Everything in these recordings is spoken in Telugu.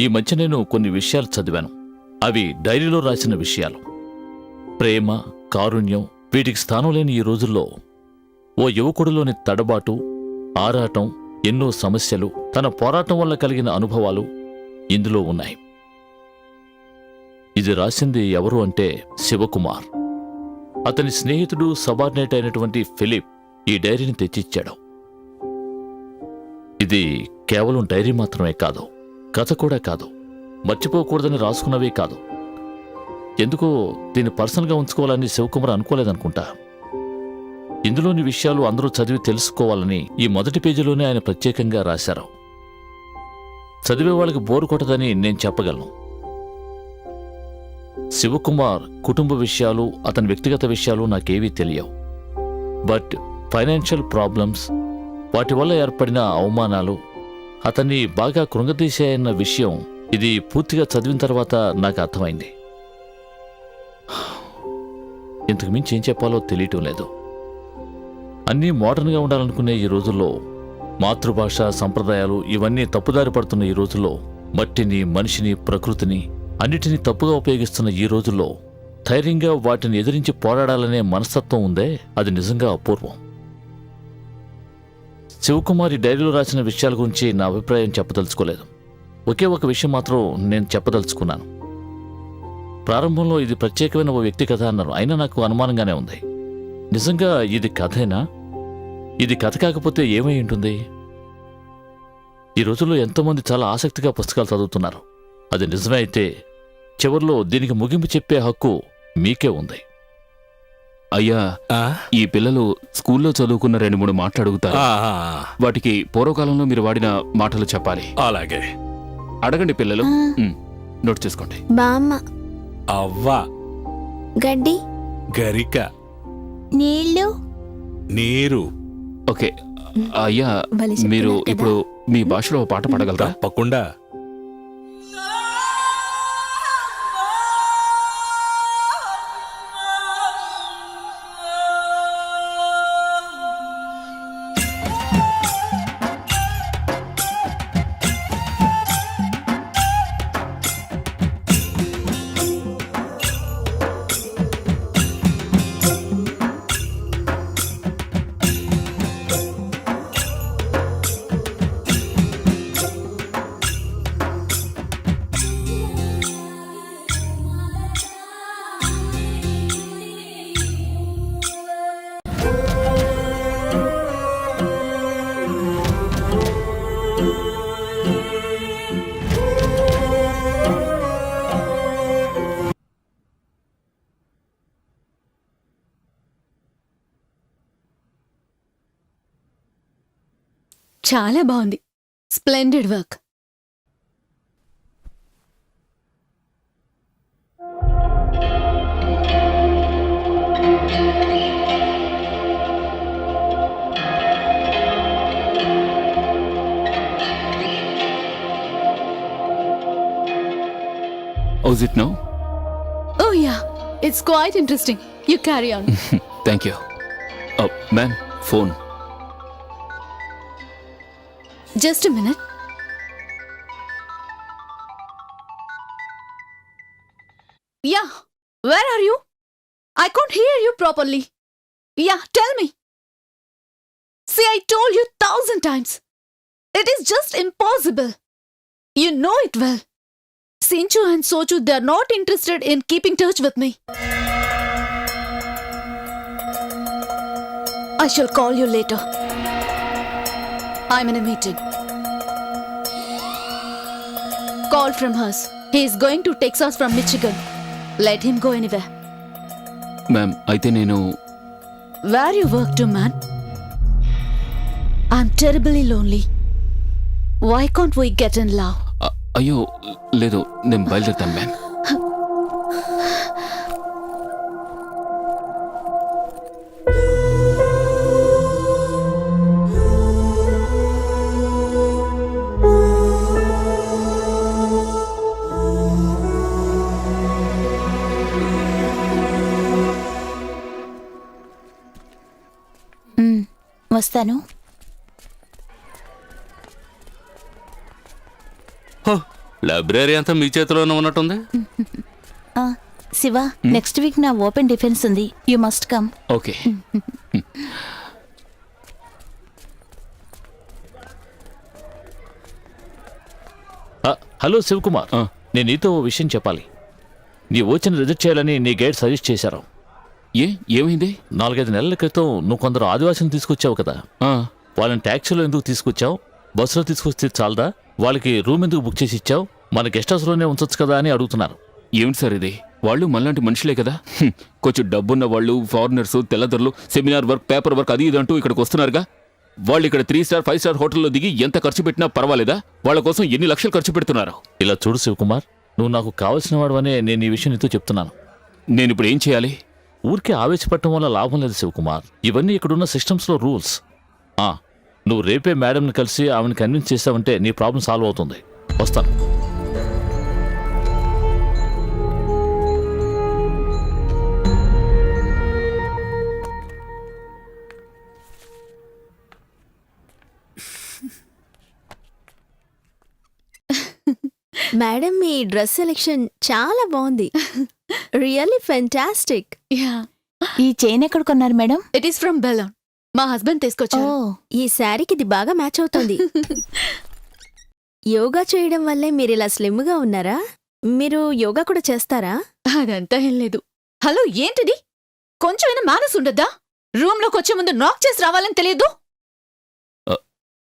ఈ మధ్య నేను కొన్ని విషయాలు చదివాను. అవి డైరీలో రాసిన విషయాలు. ప్రేమ, కారుణ్యం వీటికి స్థానం లేని ఈ రోజుల్లో ఓ యువకుడిలోని తడబాటు, ఆరాటం, ఎన్నో సమస్యలు, తన పోరాటం వల్ల కలిగిన అనుభవాలు ఇందులో ఉన్నాయి. ఇది రాసింది ఎవరు అంటే శివకుమార్. అతని స్నేహితుడు, సబార్డినేట్ అయినటువంటి ఫిలిప్ ఈ డైరీని తెచ్చిచ్చాడు. ఇది కేవలం డైరీ మాత్రమే కాదు, కథ కూడా కాదు, మర్చిపోకూడదని రాసుకున్నవే కాదు. ఎందుకో దీన్ని పర్సనల్గా ఉంచుకోవాలని శివకుమార్ అనుకోలేదనుకుంటా. ఇందులోని విషయాలు అందరూ చదివి తెలుసుకోవాలని ఈ మొదటి పేజీలోనే ఆయన ప్రత్యేకంగా రాశారు. చదివే వాళ్ళకి బోరు కొట్టదని నేను చెప్పగలను. శివకుమార్ కుటుంబ విషయాలు, అతని వ్యక్తిగత విషయాలు నాకేవీ తెలియవు. బట్ ఫైనాన్షియల్ ప్రాబ్లమ్స్, వాటి వల్ల ఏర్పడిన అవమానాలు అతన్ని బాగా కృంగతీశాయన్న విషయం ఇది పూర్తిగా చదివిన తర్వాత నాకు అర్థమైంది. ఇంతకు మించి ఏం చెప్పాలో తెలియటం లేదు. అన్నీ మోడర్న్గా ఉండాలనుకునే ఈ రోజుల్లో, మాతృభాష, సంప్రదాయాలు ఇవన్నీ తప్పుదారి పడుతున్న ఈ రోజుల్లో, మట్టిని, మనిషిని, ప్రకృతిని అన్నిటినీ తప్పుగా ఉపయోగిస్తున్న ఈ రోజుల్లో ధైర్యంగా వాటిని ఎదిరించి పోరాడాలనే మనస్తత్వం ఉందే, అది నిజంగా అపూర్వం. శివకుమారి డైరీలో రాసిన విషయాల గురించి నా అభిప్రాయం చెప్పదలుచుకోలేదు. ఒకే ఒక విషయం మాత్రం నేను చెప్పదలుచుకున్నాను. ప్రారంభంలో ఇది ప్రత్యేకమైన ఓ వ్యక్తి కథ అన్నారు. అయినా నాకు అనుమానంగానే ఉంది. నిజంగా ఇది కథేనా? ఇది కథ కాకపోతే ఏమై ఉంటుంది? ఈ రోజుల్లో ఎంతోమంది చాలా ఆసక్తిగా పుస్తకాలు చదువుతున్నారు. అది నిజమే అయితే చివర్లో దీనికి ముగింపు చెప్పే హక్కు మీకే ఉంది. అయ్యా, ఈ పిల్లలు స్కూల్లో చదువుకున్న 2-3 మాటలు అడుగుతారు. వాటికి పూర్వకాలంలో మీరు వాడిన మాటలు చెప్పాలి. అలాగే అడగండి పిల్లలు. నోట్ చేసుకోండి. బామ్మ, అవ్వ, గడ్డి, గరిక, నీళ్ళు, నీరు. ఓకే అయ్యా, మీరు ఇప్పుడు మీ భాషలో పాట పాడగలరా? తప్పకుండా. చాలా బాగుంది. Splendid work. How's it now? Oh yeah, it's quite interesting. You carry on. Thank you. Ma'am, phone. Just a minute. Yeah, where are you? I can't hear you properly. Yeah, tell me. See, I told you 1,000 times. It is just impossible. You know it well. Sinchu and Sochu, they are not interested in keeping touch with me. I shall call you later. I'm in a meeting. Call from us. He is going to Texas from Michigan. Let him go anywhere. Ma'am, అయితే నేను Where you work to, man? I'm terribly lonely. Why can't we get in love? అయ్యో లేదు, నేను బయలుదేరుతాను మ్యామ్. వస్తాను. లైబ్రరీ అంతా మీ చేతిలోనే ఉన్నట్టుంది. శివ నెక్స్ట్ వీక్ నా ఓపెన్ డిఫెన్స్ ఉంది, you must come. Okay. Hello Shivakumar, నేను నీతో ఓ విషయం చెప్పాలి. నీ ఓచని రిజెక్ట్ చేయాలని నీ గైడ్ సజెస్ట్ చేశారు. ఏమైంది? 4-5 నెలల క్రితం నువ్వు కొందరు ఆదివాసులను తీసుకొచ్చావు కదా, వాళ్ళని ట్యాక్సీలో ఎందుకు తీసుకొచ్చావు? బస్సులో తీసుకొస్తే చాలదా? వాళ్ళకి రూమ్ ఎందుకు బుక్ చేసి ఇచ్చావు? మన గెస్ట్ హౌస్లోనే ఉంచొచ్చు కదా అని అడుగుతున్నారు. ఏమిటి సార్ ఇది? వాళ్ళు మనలాంటి మనుషులే కదా. కొంచెం డబ్బున్న వాళ్ళు, ఫారినర్స్, తెల్లదొరలు, సెమినార్ వర్క్, పేపర్ వర్క్ అది ఇది అంటూ ఇక్కడికి వస్తున్నారుగా. వాళ్ళు ఇక్కడ 3 స్టార్ 5 స్టార్ హోటల్లో దిగి ఎంత ఖర్చు పెట్టినా పర్వాలేదా? వాళ్ళ కోసం ఎన్ని లక్షలు ఖర్చు పెడుతున్నారు? ఇలా చూడు శివకుమార్, నువ్వు నాకు కావలసిన వాడువనే నేను ఈ విషయం నీతో చెప్తున్నాను. నేను ఇప్పుడు ఏం చేయాలి? ఊరికే ఆవేశపడటం వల్ల లాభం లేదు శివకుమార్. ఇవన్నీ ఇక్కడున్న సిస్టమ్స్లో రూల్స్. నువ్వు రేపే మేడంని కలిసి ఆమెను కన్విన్స్ చేసావంటే నీ ప్రాబ్లం సాల్వ్ అవుతుంది. వస్తాను. మేడం మీ డ్రెస్ సెలెక్షన్ చాలా బాగుంది. Really fantastic. Yeah, ఈ చైన్ ఎక్కడ కొన్నారు madam? it is from Bellon. మా హస్బెండ్ ఓ తీసుకొచ్చారు. ఈ శారీకి ఇది బాగా మ్యాచ్ అవుతుంది. యోగా చేయడం వల్లే మీరు ఇలా స్లిమ్ గా ఉన్నారా? మీరు యోగా కూడా చేస్తారా? అదంతా ఏం లేదు. హలో, ఏంటిది? కొంచెమైనా మేనస్ ఉండద్దా? రూమ్ లోకి వచ్చే ముందు నాక్ చేసి రావాలని తెలియదు?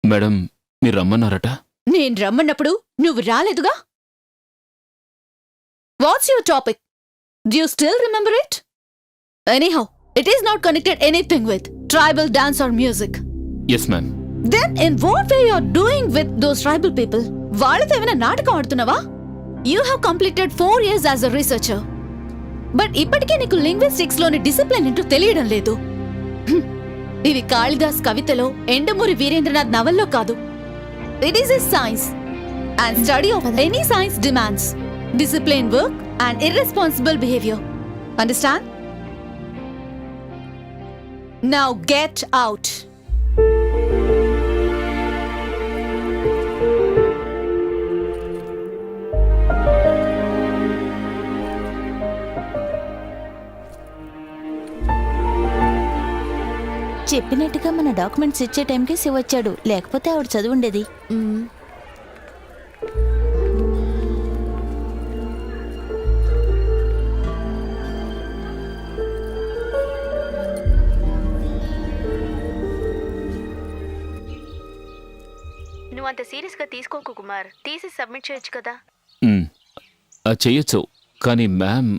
మేడం, మీరు రమ్మన్నారట. నేను రమ్మన్నప్పుడు నువ్వు రాలేదుగా. What's your topic? Do you still remember it? Anyhow, it is not connected anything with tribal dance or music. Yes ma'am. Then in what way you're doing with those tribal people? వాళ్ళతో ఏమైనా నాటకం ఆడుతున్నావా? You have completed 4 years as a researcher. But ఇప్పటికే నీకు లింగ్విస్టిక్స్ లోని డిసిప్లిన్ ఏంటో తెలియడం లేదు. ఇవి కాళిదాస్ కవితలో, ఎండమూరి వీరేంద్రనాథ్ నవల్లో కాదు. It is a science, and study of any science demands disciplined work and irresponsible behavior. Understand? Now get out. చెప్పినట్టుగా మన డాక్యుమెంట్స్ ఇచ్చే టైంకి శివ వచ్చాడు, లేకపోతే ఆవిడ చదువుండేది. మ్మ్. నువ్వు అంత సీరియస్గా తీసుకోకు కుమార్, తీసి సబ్మిట్ చేయొచ్చు కదా. అది చెయ్యొచ్చు, కానీ మ్యామ్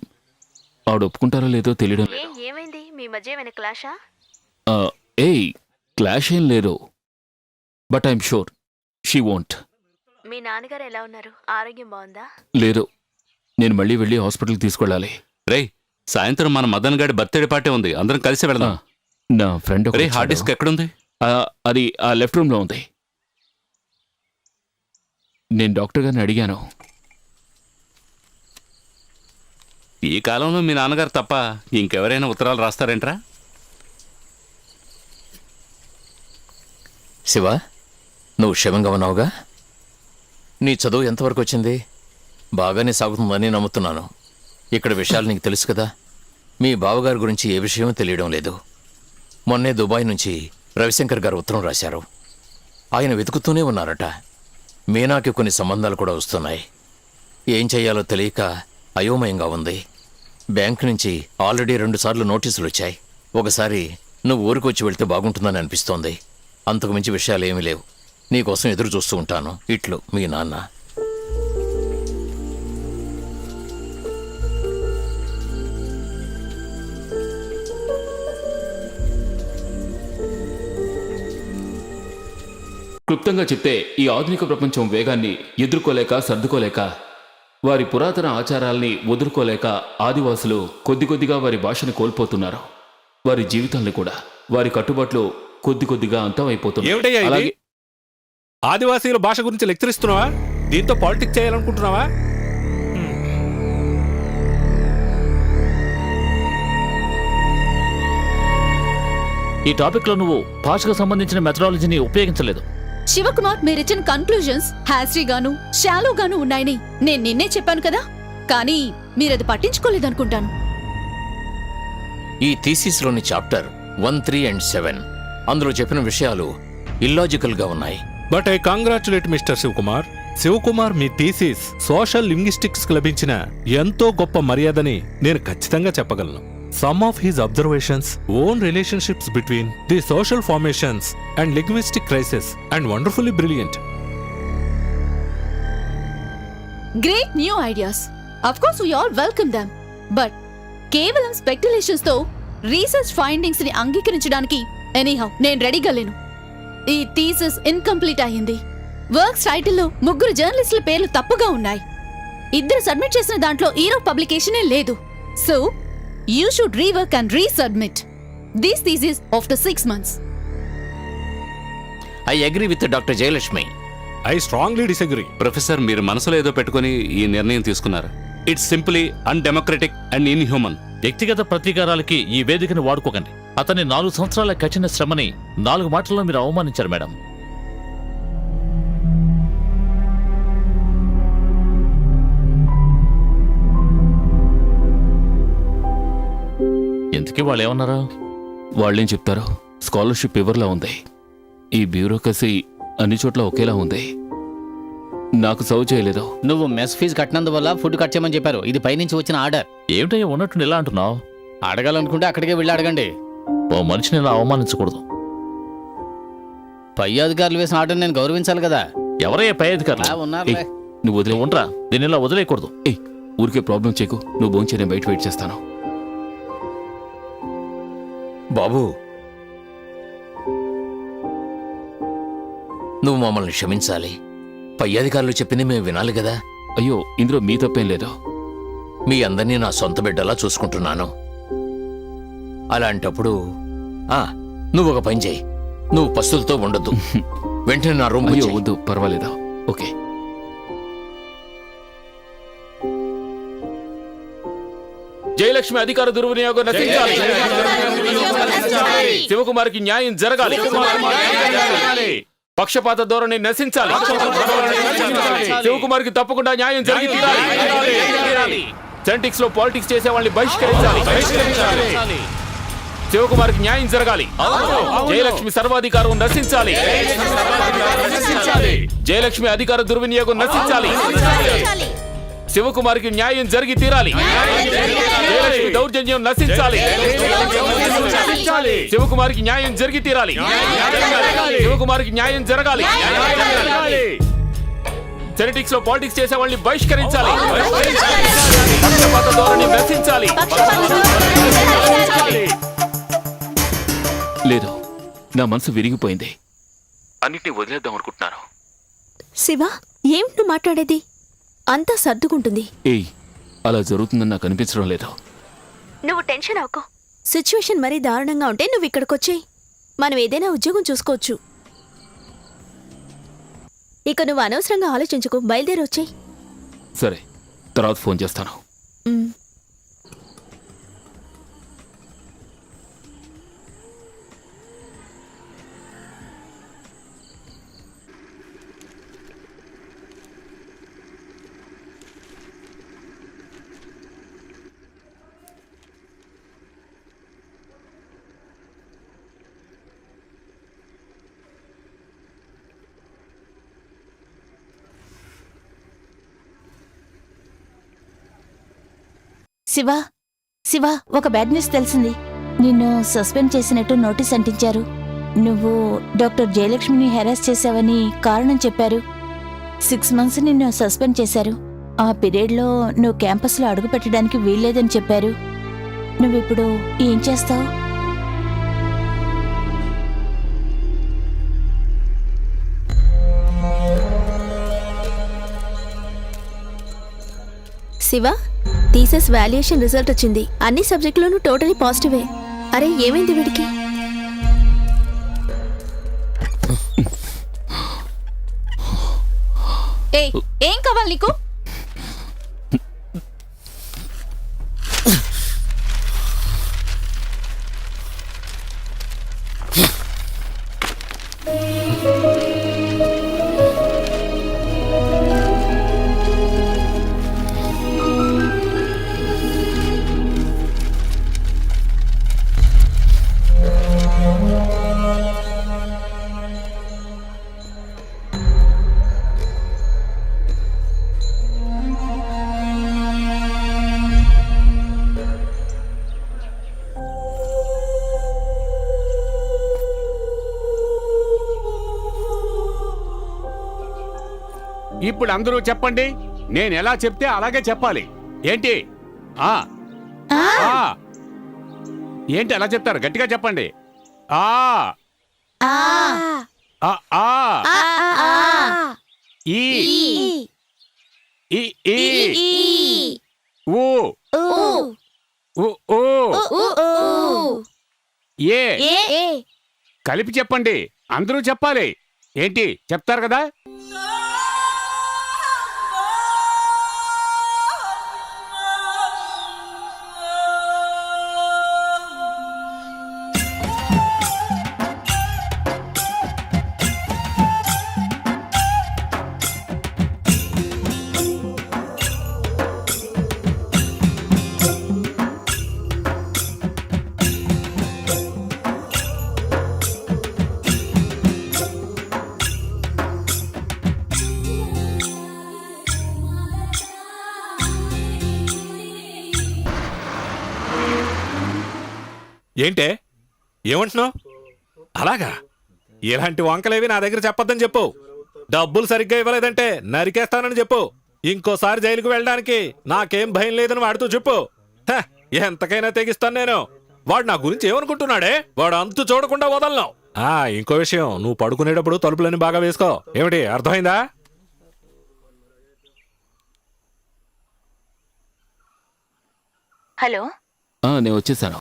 ఆవిడ ఒప్పుకుంటారో లేదో తెలియడం లేదు. ఏమైంది మీ మధ్య ఏమైనా క్లాషా? ఏయ్, క్లాష్ ఏం లేదు, but I'm sure she won't. మీ నాన్నగారు ఎలా ఉన్నారు? ఆరోగ్యం బాగుందా? లేదు, నేను మళ్ళీ వెళ్ళి హాస్పిటల్కి తీసుకెళ్ళాలి. రేయ్, సాయంత్రం మన మదన్ గారి బర్త్డే పార్టీ ఉంది, అందరం కలిసి వెళదాం. నా ఫ్రెండ్ రే, హార్డ్ డిస్క్ ఎక్కడుంది? అది ఆ లెఫ్ట్ రూమ్లో ఉంది. నేను డాక్టర్ గారిని అడిగాను. ఈ కాలంలో మీ నాన్నగారు తప్ప ఇంకెవరైనా ఉత్తరాలు రాస్తారేంట్రా? శివ, నువ్వు క్షేమంగా ఉన్నావుగా? నీ చదువు ఎంతవరకు వచ్చింది? బాగానే సాగుతుందని నమ్ముతున్నాను. ఇక్కడ విషయాలు నీకు తెలుసు కదా. మీ బావగారి గురించి ఏ విషయమూ తెలియడం లేదు. మొన్నే దుబాయ్ నుంచి రవిశంకర్ గారు ఉత్తరం రాశారు. ఆయన వెతుకుతూనే ఉన్నారట. మీనాకి కొన్ని సంబంధాలు కూడా వస్తున్నాయి. ఏం చెయ్యాలో తెలియక అయోమయంగా ఉంది. బ్యాంక్ నుంచి ఆల్రెడీ 2 సార్లు నోటీసులు వచ్చాయి. ఒకసారి నువ్వు ఊరికి వచ్చి వెళ్తే బాగుంటుందని అనిపిస్తోంది. అంతకు మించి విషయాలు ఏమీ లేవు. నీకోసం ఎదురు చూస్తూ ఉంటాను. ఇట్లు మీ నాన్న. క్లుప్తంగా చెప్తే, ఈ ఆధునిక ప్రపంచం వేగాన్ని ఎదుర్కోలేక సర్దుకోలేక, వారి పురాతన ఆచారాల్ని వదులుకోలేక ఆదివాసులు కొద్ది కొద్దిగా వారి భాషను కోల్పోతున్నారు. వారి జీవితాలను కూడా, వారి కట్టుబాట్లు కొద్ది కొద్దిగా అంతమైపోతున్నాయి. ఏమిటయ్యా ఇది? అలాగే ఆదివాసీల భాష గురించి లెక్చర్ ఇస్తున్నావా? దీంతో పాలిటిక్స్ చేయాలనుకుంటున్నావా? ఈ టాపిక్లో నువ్వు భాషకు సంబంధించిన మెథడాలజీని ఉపయోగించలేదు. శివకుమార్ మీరిచ్చిన కన్క్లూజన్స్ హ్యాస్రీ గాను షాలో గాను ఉన్నాయని నేను నిన్నే చెప్పాను కదా, కానీ మీరది పట్టించుకోలేదనుకుంటాను. ఈ థీసిస్లోని చాప్టర్ 1, 3 and 7 అందులో చెప్పిన విషయాలు ఇల్లాజికల్గా ఉన్నాయి. But I congratulate mister Shivakumar. Shivakumar, మీ థీసిస్ సోషల్ లింగ్విస్టిక్స్ లభించిన ఎంతో గొప్ప మర్యాదని నేను ఖచ్చితంగా చెప్పగలను. Some of his observations on relationships between the social formations and linguistic crisis and wonderfully brilliant. Great new ideas, of course we all welcome them. But కేవలం స్పెక్యులేషన్స్ తో రీసెర్చ్ ఫైండింగ్స్ ని అంగీకరించడానికి ఎనీహౌ నేను రెడీగా లేను. ఈ థీసిస్ ఇన్కంప్లీట్ అయ్యింది. వర్క్స్ టైటిల్లో 3 జర్నలిస్టుల పేర్లు తప్పుగా ఉన్నాయి. 2 సబ్మిట్ చేసిన దాంట్లో ఈరో పబ్లికేషనే లేదు. So you should rework and resubmit this thesis after 6 months. I agree with doctor Jayalakshmi. I strongly disagree. Professor, మీరు మనసులో ఏదో పెట్టుకుని ఈ నిర్ణయం తీసుకున్నారు. It's simply undemocratic and inhuman. వ్యక్తిగత ప్రతీకారాలకి ఈ వేదికను వాడుకోకండి. అతని 4 సంవత్సరాల కఠిన శ్రమని 4 మాటల్లో మీరు అవమానించారు మేడం. ఎందుకు వాళ్ళు ఏమన్నారు? వాళ్ళేం చెప్తారో స్కాలర్షిప్ ఎవరిలా ఉంది. ఈ బ్యూరోక్రసీ అన్ని చోట్ల ఒకేలా ఉంది. నాకు సర్వ్ చేయలేదు. నువ్వు మెస్ ఫీజు కట్టినందువల్ల ఫుడ్ కట్ చేయమని చెప్పారు. ఇది పైనుంచి వచ్చిన ఆర్డర్. ఏమిటయ్యా ఉన్నట్టు ఇలా అంటున్నావు? అడగాలనుకుంటే అక్కడికే వెళ్ళి అడగండి. ఓ మనిషిని ఇలా అవమానించకూడదు. పై అధికారులు వేసిన ఆర్డర్ నేను గౌరవించాలి కదా. ఎవరయ్యా పై అధికారులు? ఉన్నారులే. నువ్వు వదిలే. ఉండరా, దీన్ని ఇలా వదిలేయకూడదు. ఊరికే ప్రాబ్లం చేయకు. నువ్వు భోంచే, నేను బయట వెయిట్ చేస్తాను. బాబు, నువ్వు మమ్మల్ని క్షమించాలి. పై అధికారులు చెప్పింది మేము వినాలి కదా. అయ్యో, ఇందులో మీ తప్పేం లేదు. మీ అందరినీ నా సొంత బిడ్డలా చూసుకుంటున్నాను. అలాంటప్పుడు నువ్వు ఒక పని చేయి. నువ్వు పస్తులతో ఉండొద్దు. వెంటనే నా రూమ్ అయ్యో వద్దు, పర్వాలేదా? ఓకే. జయలక్ష్మి అధికార దుర్వినియోగం నశించాలి. శివకుమార్కి న్యాయం జరగాలి. పక్షపాత ధోరణి నశించాలి. శివకుమార్కి తప్పకుండా న్యాయం జరిగి తీరాలి. సెంటిక్స్ లో పాలిటిక్స్ చేసే వాళ్ళని బహిష్కరించాలి. శివకుమార్కి న్యాయం జరగాలి. జయలక్ష్మి సర్వాధికారం నశించాలి. జయలక్ష్మి అధికార దుర్వినియోగం నశించాలి. శివకుమార్కి న్యాయం జరిగి తీరాలి. జయలక్ష్మి దౌర్జన్యం నశించాలి. శివకుమార్కి న్యాయం జరిగి తీరాలి. శివకుమార్కి న్యాయం జరగాలి. సెనటిక్స్ లో పాలిటిక్స్ చేసే వాళ్ళని బహిష్కరించాలి. పక్షపాత ధోరణి నశించాలి. లేదు, నా మనసు విరిగిపోయింది. అన్నిటినీ వదిలేద్దాం అనుకుంటున్నాను. శివ, ఏమిటి నువ్వు మాట్లాడేది? అంతా సర్దుకుంటుంది. ఏయ్, అలా జరుగుతుందని నాకు అనిపించడం లేదు. నువ్వు టెన్షన్ అవ్వకు. సిచ్యువేషన్ మరీ దారుణంగా ఉంటే నువ్వు ఇక్కడికొచ్చేయి. మనం ఏదైనా ఉద్యోగం చూసుకోవచ్చు. ఇక నువ్వు అనవసరంగా ఆలోచించుకో. బయలుదేరి వచ్చేయి. సరే, తర్వాత ఫోన్ చేస్తాను. శివ, ఒక బ్యాడ్ న్యూస్ తెలిసింది. నిన్ను సస్పెండ్ చేసినట్టు నోటీస్ అంటించారు. నువ్వు డాక్టర్ జయలక్ష్మిని హెరాస్ చేశావని కారణం చెప్పారు. 6 months నిన్ను సస్పెండ్ చేశారు. ఆ పీరియడ్లో నువ్వు క్యాంపస్లో అడుగు పెట్టడానికి వీల్లేదని చెప్పారు. నువ్విప్పుడు ఏం చేస్తావు? శివ, థీసిస్ వాల్యుయేషన్ రిజల్ట్ వచ్చింది. అన్ని సబ్జెక్టులోనూ టోటలీ పాజిటివే. అరే, ఏమైంది వీడికి? ఏం కావాలి నీకు? ఇప్పుడు అందరూ చెప్పండి. నేను ఎలా చెప్తే అలాగే చెప్పాలి. ఏంటి? ఆ ఆ. ఏంటి అలా చెప్తారు? గట్టిగా చెప్పండి. ఆ ఆ ఆ. ఈ ఈ ఈ. ఊ ఊ ఊ. ఏ. కలిపి చెప్పండి. అందరూ చెప్పాలి. ఏంటి చెప్తారు కదా? ఏంటే ఏమంటున్నావు? అలాగా ఇలాంటి వంకలేవి నా దగ్గర చెప్పొద్దని చెప్పు. డబ్బులు సరిగ్గా ఇవ్వలేదంటే నరికేస్తానని చెప్పు. ఇంకోసారి జైలుకు వెళ్ళడానికి నాకేం భయం లేదని వాడితో చెప్పు. హ, ఎంతకైనా తెగిస్తాను నేను. వాడు నా గురించి ఏమనుకుంటున్నాడే? వాడు అంతు చూడకుండా వదలను. ఇంకో విషయం, నువ్వు పడుకునేటప్పుడు తలుపులన్నీ బాగా వేసుకో. ఏమిటి, అర్థమైందా? హలో, నేను వచ్చేసాను.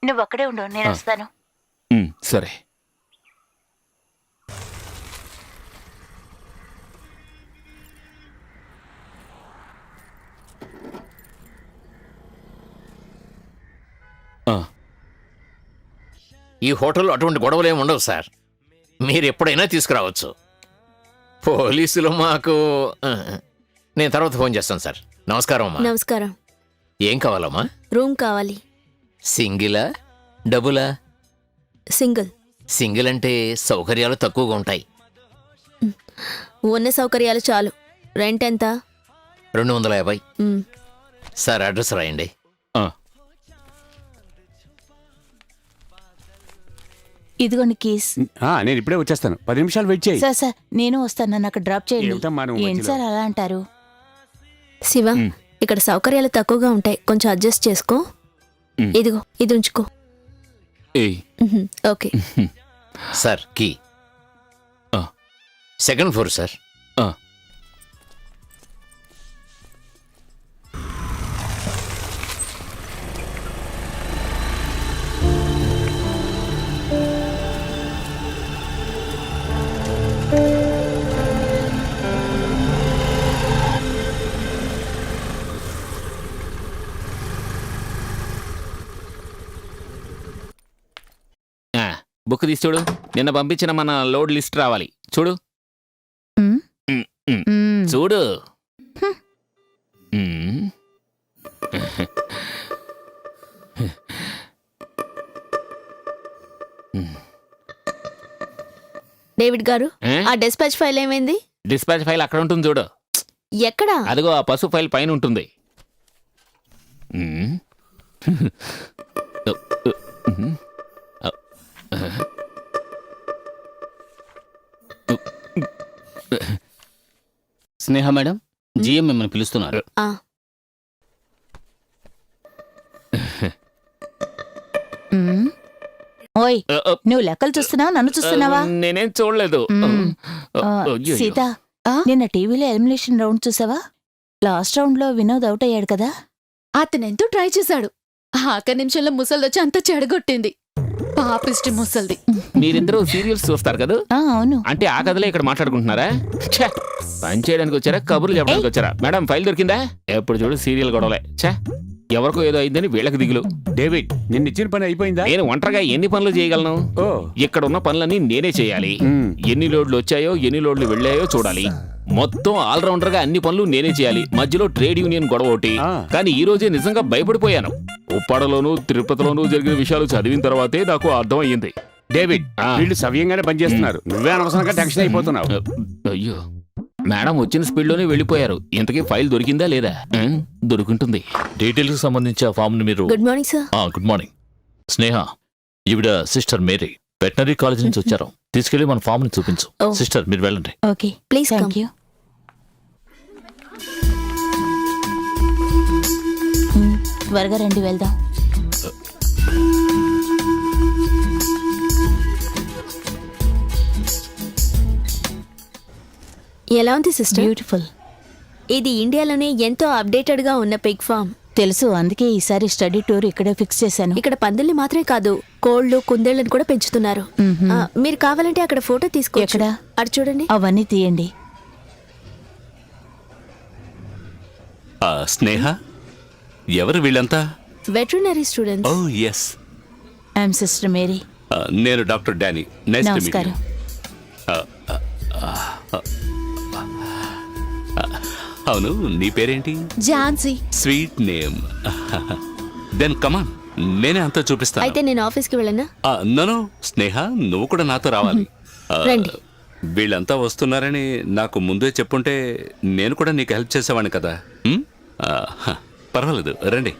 నువ్వు అక్కడే ఉండు, నేను వస్తాను. సరే. ఈ హోటల్లో అటువంటి గొడవలు ఏమి ఉండవు సార్. మీరు ఎప్పుడైనా తీసుకురావచ్చు. పోలీసులు మాకు నేను తర్వాత ఫోన్ చేస్తాను సార్. నమస్కారం అమ్మా. నమస్కారం. ఏం కావాలమ్మా? రూమ్ కావాలి. సింగిలా డబులా? సింగిల్. సింగిల్ అంటే సౌకర్యాలు తక్కువగా ఉంటాయి. ఉన్న సౌకర్యాలు చాలు. రెంట్ ఎంత? 250. మ్, సార్ అడ్రస్ రాయండి. ఇదిగోండి కీస్. నేను ఇప్పుడే వచ్చేస్తాను. 10 నిమిషాలు వెయిట్ చేయి. సార్ నేను వస్తాను, నన్ను అక్కడ డ్రాప్ చేయండి. ఏమిటమ్మా నువ్వు ఏంటి మధ్యలో? సార్ అలా అంటారు? శివ, ఇక్కడ సౌకర్యాలు తక్కువగా ఉంటాయి, కొంచెం అడ్జస్ట్ చేసుకో. ఇదిగో, ఇది ఉంచుకో. ఏయ్, okay. Sir key. Second floor sir. Book తీసి చూడు. నిన్న పంపించిన మన లోడ్ లిస్ట్ రావాలి. చూడు చూడు. డేవిడ్ గారు, ఆ డిస్పాచ్ ఫైల్ ఏమైంది? డిస్పాచ్ ఫైల్ అక్కడ ఉంటుంది చూడు. ఎక్కడా? అదిగో ఆ పసు ఫైల్ పైన ఉంటుంది. స్నేహ మేడం, జిఎం మిమ్మల్ని పిలుస్తున్నారు. ఆ, ఓయ్, నువ్వు లెక్కలు చూస్తున్నావా, నన్ను చూస్తున్నావా? నేనేం చూడలేదు. సీత, నిన్న టీవీలో ఎలిమినేషన్ రౌండ్ చూసావా? లాస్ట్ రౌండ్ లో వినోద్ అవుట్ అయ్యాడు కదా. అతనెంతో ట్రై చేశాడు. ఆఖరి నిమిషంలో ముసల్దొచ్చి అంతా చెడగొట్టింది. పాపిష్టి ముసల్ది. మీరిద్దరూ సీరియల్స్ చూస్తారు కదా? అవును. అంటే ఆ కథలే ఇక్కడ మాట్లాడుకుంటున్నారా? ఛే, పని చేయడానికి వచ్చారా, కబుర్లు చెప్పడానికి వచ్చారా? మేడం ఫైల్ దొరికిందా? ఎప్పుడు చూడు సీరియల్ గొడవలే. ఛే, ఎవరికో ఏదో అయిందని వీళ్ళకి దిగులు. డేవిడ్, నిన్న ఇచ్చిన పని అయిపోయిందా? నేను ఒంటరిగా ఎన్ని పనులు చేయగలను? ఇక్కడ ఉన్న పనులన్నీ నేనే చేయాలి. ఎన్ని లోడ్లు వచ్చాయో ఎన్ని లోడ్లు వెళ్ళాయో చూడాలి. మొత్తం ఆల్రౌండర్ గా అన్ని పనులు నేనే చేయాలి. మధ్యలో ట్రేడ్ యూనియన్ గొడవ ఒకటి. కానీ ఈ రోజే నిజంగా భయపడిపోయాను. ఉప్పాడలోనూ తిరుపతిలోనూ జరిగిన విషయాలు చదివిన తర్వాతే నాకు అర్థం అయ్యింది. డేవిడ్, వీళ్ళు సవ్యంగానే పనిచేస్తున్నారు. నువ్వే అనవసరంగా టెన్షన్ అయిపోతున్నావు. అయ్యో, మేడం వచ్చిన స్పీడ్ లోనే వెళ్ళిపోయారు. ఇంతకీ ఫైల్ దొరికిందా లేదా? దొరుకుంటుంది. డీటెయిల్స్ సంబంధించి ఆ ఫామ్ ని మీరు. Good morning sir. Good morning. Sneha, ఈవిడ సిస్టర్ మేరీ, వెటనరీ కాలేజ్ నుంచి వచ్చారు. తీసుకెళ్లి మన ఫామ్ ని చూపించు. సిస్టర్ మీరు వెళ్ళండి. Okay, please come. Thank you. త్వరగా రండి వెళ్దాం. ఎలా ఉంది సిస్టర్? బ్యూటిఫుల్. ఇది ఇండియాలోనే ఎంతో అప్డేటెడ్ గా ఉన్న పిగ్ ఫామ్. తెలుసు, అందుకే ఈసారి స్టడీ టూర్ ఇక్కడే ఫిక్స్ చేశాను. ఇక్కడ పందుల్ని మాత్రమే కాదు, కోళ్లు, కుందేళ్లను కూడా పెంచుతున్నారు. మీరు కావాలంటే అక్కడ ఫోటో తీసుకోవచ్చు. ఎక్కడ? అటు చూడండి. అవన్నీ తీయండి. స్నేహ, ఎవరు వీళ్ళంతా? Veterinary students. Oh yes, I'm sister Mary. నేను doctor Danny. Nice to meet you. నమస్కారం. అవును, నీ పేరేంటి? Jhansi. Sweet name. Then come on, నేనే అంతా చూపిస్తాను. అయితే నేను ఆఫీస్కి వెళ్ళనా? నో, స్నేహ, నువ్వు కూడా నాతో రావాలి. రండి. వీళ్ళంతా వస్తున్నారని నాకు ముందే చెప్పుంటే నేను కూడా నీకు హెల్ప్ చేసేవాడిని కదా. పర్వాలేదు, రండి.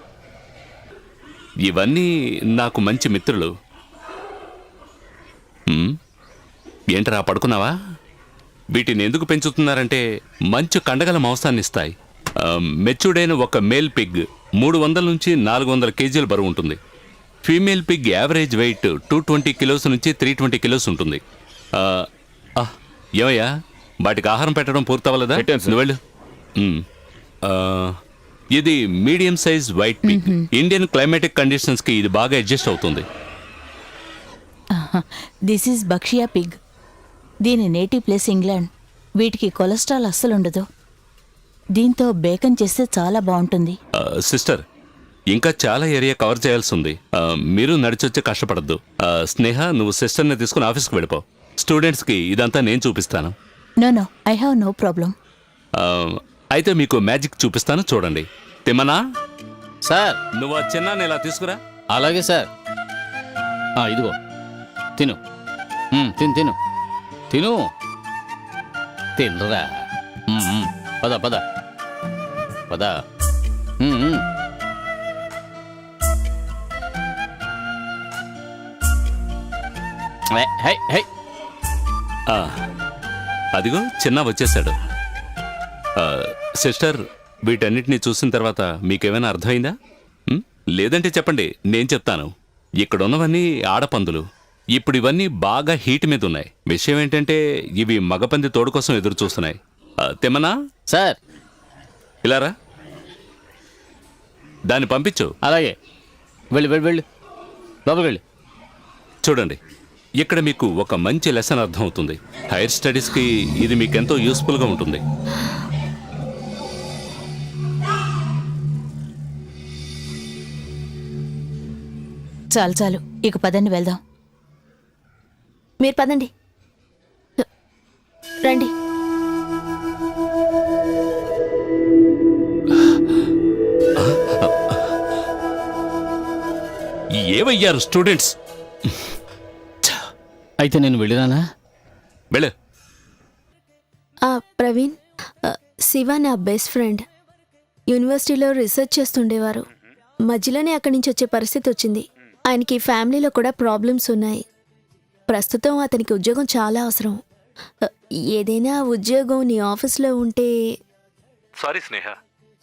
ఇవన్నీ నాకు మంచి మిత్రులు. ఏంట్రా, పడుకున్నావా? వీటిని ఎందుకు పెంచుతున్నారంటే మంచి కండగల మాంసాన్ని ఇస్తాయి. మెచ్యూర్డైన ఒక మేల్ పిగ్ 300 నుంచి 400 కేజీల బరువు ఉంటుంది. Female Pig average wait 220 kilos నుంచి 320 కిలోస్ ఉంటుంది. ఏమయ్యా, వాటికి ఆహారం పెట్టడం పూర్తవ్వలేదా? నువ్వు వెళ్ళు. ఇది medium size white pig. Indian climatic కండిషన్స్కి ఇది బాగా అడ్జస్ట్ అవుతుంది. This is Berkshire pig. దీని నేటివ్ ప్లేస్ ఇంగ్లాండ్. వీటికి కొలెస్ట్రాల్ అస్సలుండదు. దీంతో బేకన్ చేస్తే చాలా బాగుంటుంది. సిస్టర్, ఇంకా చాలా ఏరియా కవర్ చేయాల్సి ఉంది. మీరు నడిచొచ్చి కష్టపడద్దు. స్నేహ, నువ్వు సిస్టర్ని తీసుకుని ఆఫీస్కి వెళ్ళిపో. స్టూడెంట్స్కి ఇదంతా నేను చూపిస్తాను. No, I have no problem. అయితే మీకు మ్యాజిక్ చూపిస్తాను, చూడండి. తిమ్మనా, సార్. నువ్వు ఆ చిన్నాన్ని ఇలా తీసుకురా. అలాగే సార్. ఇదిగో తిను. తిను తిను తిను తినరా. పద పద పద. అదిగో చిన్న వచ్చేసాడు. సిస్టర్, వీటన్నిటిని చూసిన తర్వాత మీకేమైనా అర్థమైందా? లేదంటే చెప్పండి, నేను చెప్తాను. ఇక్కడ ఉన్నవన్నీ ఆడపందులు. ఇప్పుడు ఇవన్నీ బాగా హీట్ మీద ఉన్నాయి. విషయం ఏంటంటే ఇవి మగపంది తోడు కోసం ఎదురు చూస్తున్నాయి. తెమ్మనా సార్, ఇలారా, దాన్ని పంపించు. అలాగే. వెళ్ళు వెళ్ళు వెళ్ళు, లోపలికి వెళ్ళు. చూడండి, ఇక్కడ మీకు ఒక మంచి లెసన్ అర్థమవుతుంది. హైయర్ స్టడీస్కి ఇది మీకు ఎంతో యూస్ఫుల్గా ఉంటుంది. చాలు చాలు, ఇక పదండి వెళ్దాం. మీరు పదండి, రండి. ఏవయ్యారు స్టూడెంట్స్? అయితే నేను వెళ్ళినానా? వెళ్ళు. ప్రవీణ్, శివ నా బెస్ట్ ఫ్రెండ్. యూనివర్సిటీలో రీసెర్చ్ చేస్తుండేవారు. మధ్యలోనే అక్కడి నుంచి వచ్చే పరిస్థితి వచ్చింది. ఆయనకి ఫ్యామిలీలో కూడా ప్రాబ్లమ్స్ ఉన్నాయి. ప్రస్తుతం అతనికి ఉద్యోగం చాలా అవసరం. ఏదైనా ఉద్యోగం నీ ఆఫీస్లో ఉంటే. సారీ స్నేహ,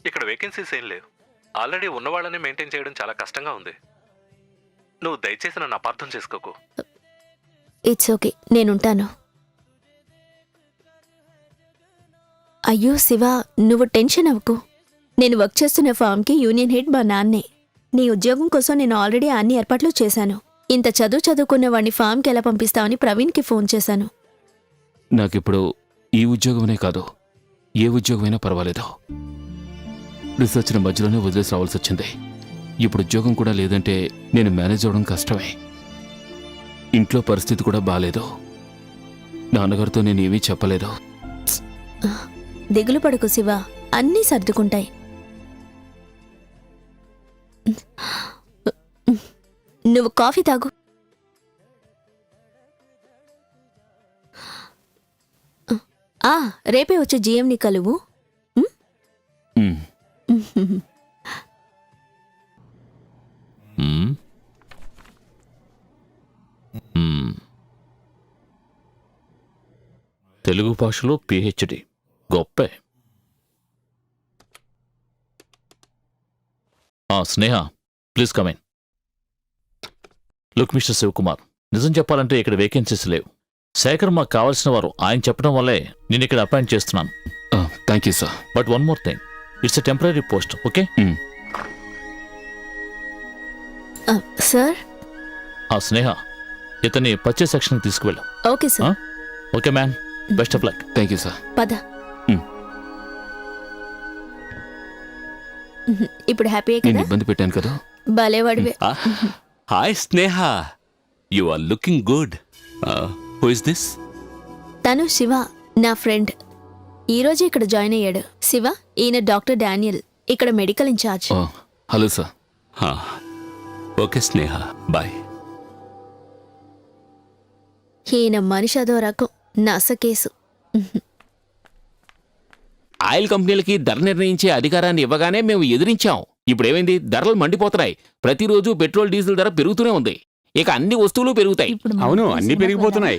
ఇక్కడ వేకెన్సీస్ ఏం లేవు. ఆల్రెడీ ఉన్నవాళ్ళని మెయింటైన్ చేయడం చాలా కష్టంగా ఉంది. నువ్వు దయచేసి నన్ను అపార్థం చేసుకోకు. ఇట్స్ ఓకే, నేనుంటాను. అయ్యో శివ, నువ్వు టెన్షన్ అవ్వకు. నేను వర్క్ చేస్తున్న ఫామ్కి యూనియన్ హెడ్ మా నాన్నే. నీ ఉద్యోగం కోసం నేను ఆల్రెడీ అన్ని ఏర్పాట్లు చేశాను. ఇంత చదువుకున్న వాడిని ఫామ్కి ఎలా పంపిస్తావని ప్రవీణ్కి ఫోన్ చేశాను. నాకిప్పుడు ఈ ఉద్యోగమనే కాదు, ఏ ఉద్యోగమైనా పర్వాలేదు. రీసెర్చ్ని మధ్యలోనే వదిలేసి రావాల్సి వచ్చింది. ఇప్పుడు ఉద్యోగం కూడా లేదంటే నేను మేనేజ్ అవ్వడం కష్టమే. ఇంట్లో పరిస్థితి కూడా బాలేదు. నాన్నగారితో నేను ఏమీ చెప్పలేదు. దిగులు పడకు శివ, అన్నీ సర్దుకుంటాయి. నువ్వు కాఫీ తాగు. రేపే వచ్చే జిఎంని కలువు. తెలుగు భాషలో పిహెచ్డి గొప్పే. Sneha please come in. Look mister Shivakumar, నిజం చెప్పాలంటే ఇక్కడ వేకెన్సీస్ లేవు. శేఖర్ మాకు కావాల్సిన వారు. ఆయన చెప్పడం వల్లే నేను ఇక్కడ అపాయింట్ చేస్తున్నాను. Thank you sir. But one more thing, it's a temporary post, okay? Sir. Sneha, ఇతన్ని పర్చేస్ సెక్షన్కి తీసుకువెళ్ళు. Okay sir. Okay man, best of luck. Thank you sir. పద. ఇప్పుడు హ్యాపీ నేను కదా? ఇబ్బంది పెట్టాను కదా. భలేవాడివే. Hi Sneha, you are looking good. Who is this? తను శివ, నా ఫ్రెండ్. ఈ రోజు ఇక్కడ జాయిన్ అయ్యాడు. శివ, ఈయన డాక్టర్ డానియల్, ఇక్కడ medical incharge. Hello sir. Okay Sneha, bye. ఈయన మనిషి అదో రకం, నస కేసు. ఆయిల్ కంపెనీలకి ధర నిర్ణయించే అధికారాన్ని ఇవ్వగానే మేము ఎదిరించాం. ఇప్పుడు ఏమైంది? ధరలు మండిపోతున్నాయి. ప్రతిరోజు పెట్రోల్ డీజిల్ ధర పెరుగుతూనే ఉంది. ఇక అన్ని వస్తువులు పెరుగుతాయి. ఇప్పుడు అవును, అన్ని పెరిగిపోతున్నాయి.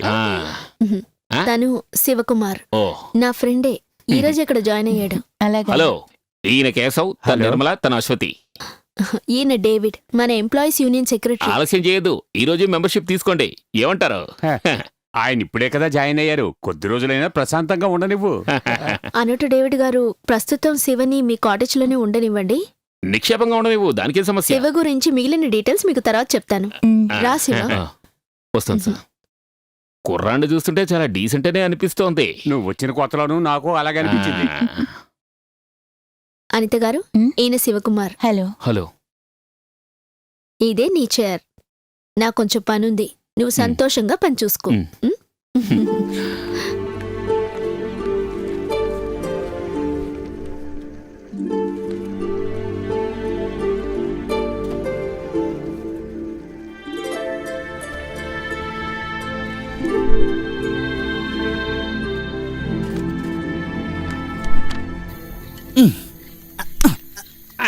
తను శివకుమార్, ఓ నా ఫ్రెండే. ఈ రోజు ఇక్కడ జాయిన్ అయ్యాడు. అలాగే. హలో, ఈయన కేశవ్, తన నిర్మల, తన అశ్వతి. ఈయన డేవిడ్, మన ఎంప్లాయీస్ యూనియన్ సెక్రటరీ. ఆలస్యం చేయొద్దు, ఈ రోజు మెంబర్షిప్ తీసుకోండి. ఏమంటారు? ఆయన ఇప్పుడే కదా జాయిన్ అయ్యారు. కొద్ది రోజులైనా ప్రశాంతంగా ఉండనివ్వు. అన్నట్టు డేవిడ్ గారు, ప్రస్తుతం శివని మీ కాటేజ్ లోనే ఉండనివ్వండి. నిక్షేపంగా ఉండనివ్వు, దానికేం సమస్య. శివ గురించి మిగిలిన డీటెయిల్స్ మీకు తర్వాత చెప్తాను. రా శివ. వస్తాను సార్. కుర్రాన్ని చూస్తుంటే చాలా డీసెంట్ అనే అనిపిస్తోంది. నువ్వు వచ్చిన కొత్తలోనూ నాకు అలాగే అనిపించింది. అనిత గారు, ఈయన శివకుమార్. హలో. హలో. ఇదే నీ చైర్. నాకు కొంచెం పనుంది, నువ్వు సంతోషంగా పని చూసుకో.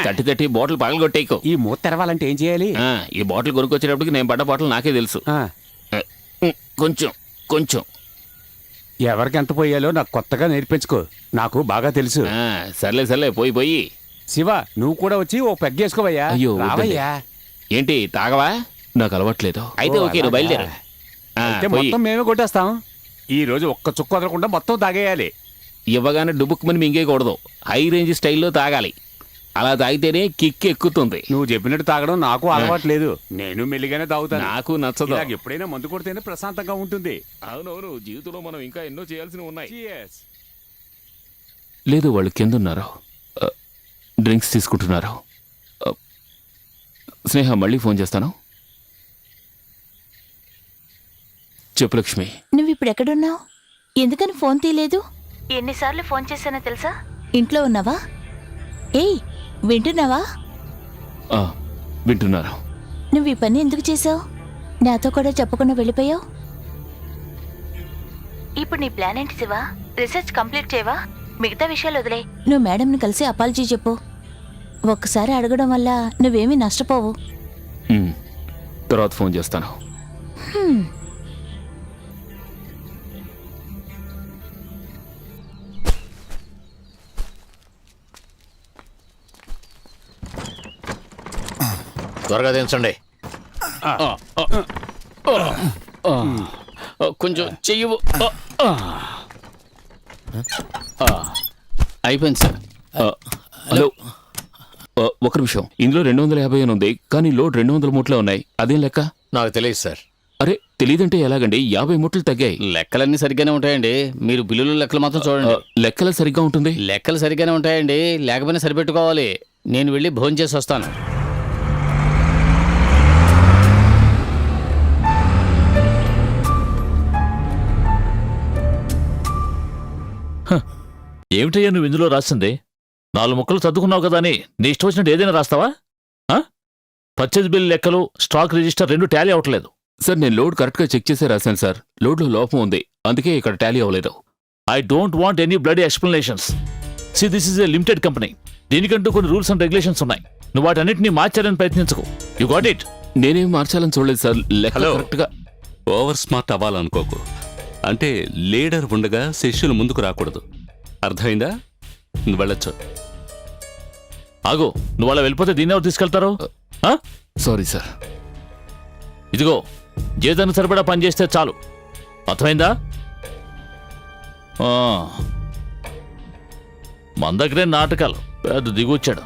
తట్టి తట్టి బాటిల్ పగలగొట్టేయకు. ఈ మూత తెరవాలంటే ఏం చేయాలి? ఈ బాటిల్ కొనుక్కొచ్చేటప్పటికి నేను పడ్డ బాటిల్ నాకే తెలుసు. కొంచెం కొంచెం ఎవరికి ఎంత పోయాలో నాకు కొత్తగా నేర్పించుకో. నాకు బాగా తెలుసు. సర్లే సర్లే, పోయి పోయి. శివ, నువ్వు కూడా వచ్చి ఓ పెగ్గేసుకోవయ్యా. అయ్యో, వద్దండి. రావయ్యా. ఏంటి తాగవా? నాకు అలవాట్లేదు. అయితే ఓకే, నువ్వు బయలుదేరు. అయితే పోయి. మొత్తం మేమే కొట్టేస్తాం. ఈ రోజు ఒక్క చుక్క వదలకుండా మొత్తం తాగేయాలి. ఇవ్వగానే డుబుక్కుమని మింగేయకూడదు. హై రేంజ్ స్టైల్లో తాగాలి. అలా తాగితేనే కిక్ ఎక్కుతుంది. నువ్వు చెప్పినట్టు తాగడం నాకు అలవాట్లేదు. నేను మెల్లిగానే తాగుతాను. నాకు నచ్చదు. ఇలాగ ఎప్పుడైనా మందు కొడితేనే ప్రశాంతంగా ఉంటుంది. అవునవును, జీవితంలో మనం ఇంకా ఎన్నో చేయాల్సినవి ఉన్నాయి. Cheers. లేదు, వాళ్ళు కిందున్నారు, డ్రింక్స్ తీసుకుంటున్నారు. స్నేహ, మళ్ళీ ఫోన్ చేస్తాను. చెప్పు లక్ష్మి. నువ్వు ఇప్పుడు ఎక్కడున్నావు? ఎందుకని ఫోన్ తీయలేదు? ఎన్నిసార్లు ఫోన్ చేశానో తెలుసా? ఇంట్లో ఉన్నావా? ఏయ్, వింటున్నావా? వింటున్నారు. నువ్వు ఈ పని ఎందుకు చేసావు? నాతో కూడా చెప్పకుండా వెళ్ళిపోయావు. ఇప్పుడు నీ ప్లాన్ ఏంటి శివ? రీసెర్చ్ కంప్లీట్ చేయవా? మిగతా విషయాలు వదిలే. నువ్వు మేడంని కలిసి అపాలజీ చెప్పు. ఒక్కసారి అడగడం వల్ల నువ్వేమీ నష్టపోవు. తర్వాత ఫోన్ చేస్తాను. త్వరగా దించండి. కొంచెం చెయ్యవు. అయిపోయింది సార్. హలో, ఒక నిమిషం. ఇందులో 250 అని ఉంది, కానీ లోడ్ 200 మూటలే ఉన్నాయి. అదేం లెక్క? నాకు తెలియదు సార్. అరే, తెలియదంటే ఎలాగండి? 50 మూటలు తగ్గాయి. లెక్కలన్నీ సరిగ్గానే ఉంటాయండి. మీరు బిల్లులు లెక్కలు మాత్రం చూడండి. లెక్కలు సరిగ్గా ఉంటుంది. లెక్కలు సరిగ్గానే ఉంటాయండి, లేకపోయినా సరిపెట్టుకోవాలి. నేను వెళ్ళి భోజనం చేసి వస్తాను. ఏమిటయ్యా నువ్వు ఇందులో రాసింది? 4 ముక్కలు చదువుకున్నావు కదా అని నీ ఇష్టం వచ్చినట్టు ఏదైనా రాస్తావా? పర్చేజ్ బిల్ లెక్కలు, స్టాక్ రిజిస్టర్ 2 టాలీ అవ్వట్లేదు. సార్, నేను లోడ్ కరెక్ట్గా చెక్ చేసే రాశాను సార్. లోడ్లో లోపం ఉంది, అందుకే ఇక్కడ టాలీ అవ్వలేదు. I don't want any bloody explanations. See, this is a limited company. దీనికంటూ కొన్ని రూల్స్ అండ్ రెగ్యులేషన్స్ ఉన్నాయి. నువ్వు వాటన్నిటిని మార్చాలని ప్రయత్నించుకో. You got it? నేనేం మార్చాలని చూడలేదు సార్. లెక్క కరెక్ట్గా. ఓవర్ స్మార్ట్ అవ్వాలనుకోకు. అంటే లీడర్ ఉండగా శిష్యులు ముందుకు రాకూడదు. అర్థమైందా? నువ్వు వెళ్ళొచ్చు. ఆగు, నువ్వు అలా వెళ్ళిపోతే దీన్ని ఎవరు తీసుకెళ్తారు? ఆ? Sorry sir. ఇదిగో, జీతానికి సరిపడా పని చేస్తే చాలు, అర్థమైందా? ఆ. మన దగ్గరే నాటకాలు, పెద్ద దిగొచ్చాడు.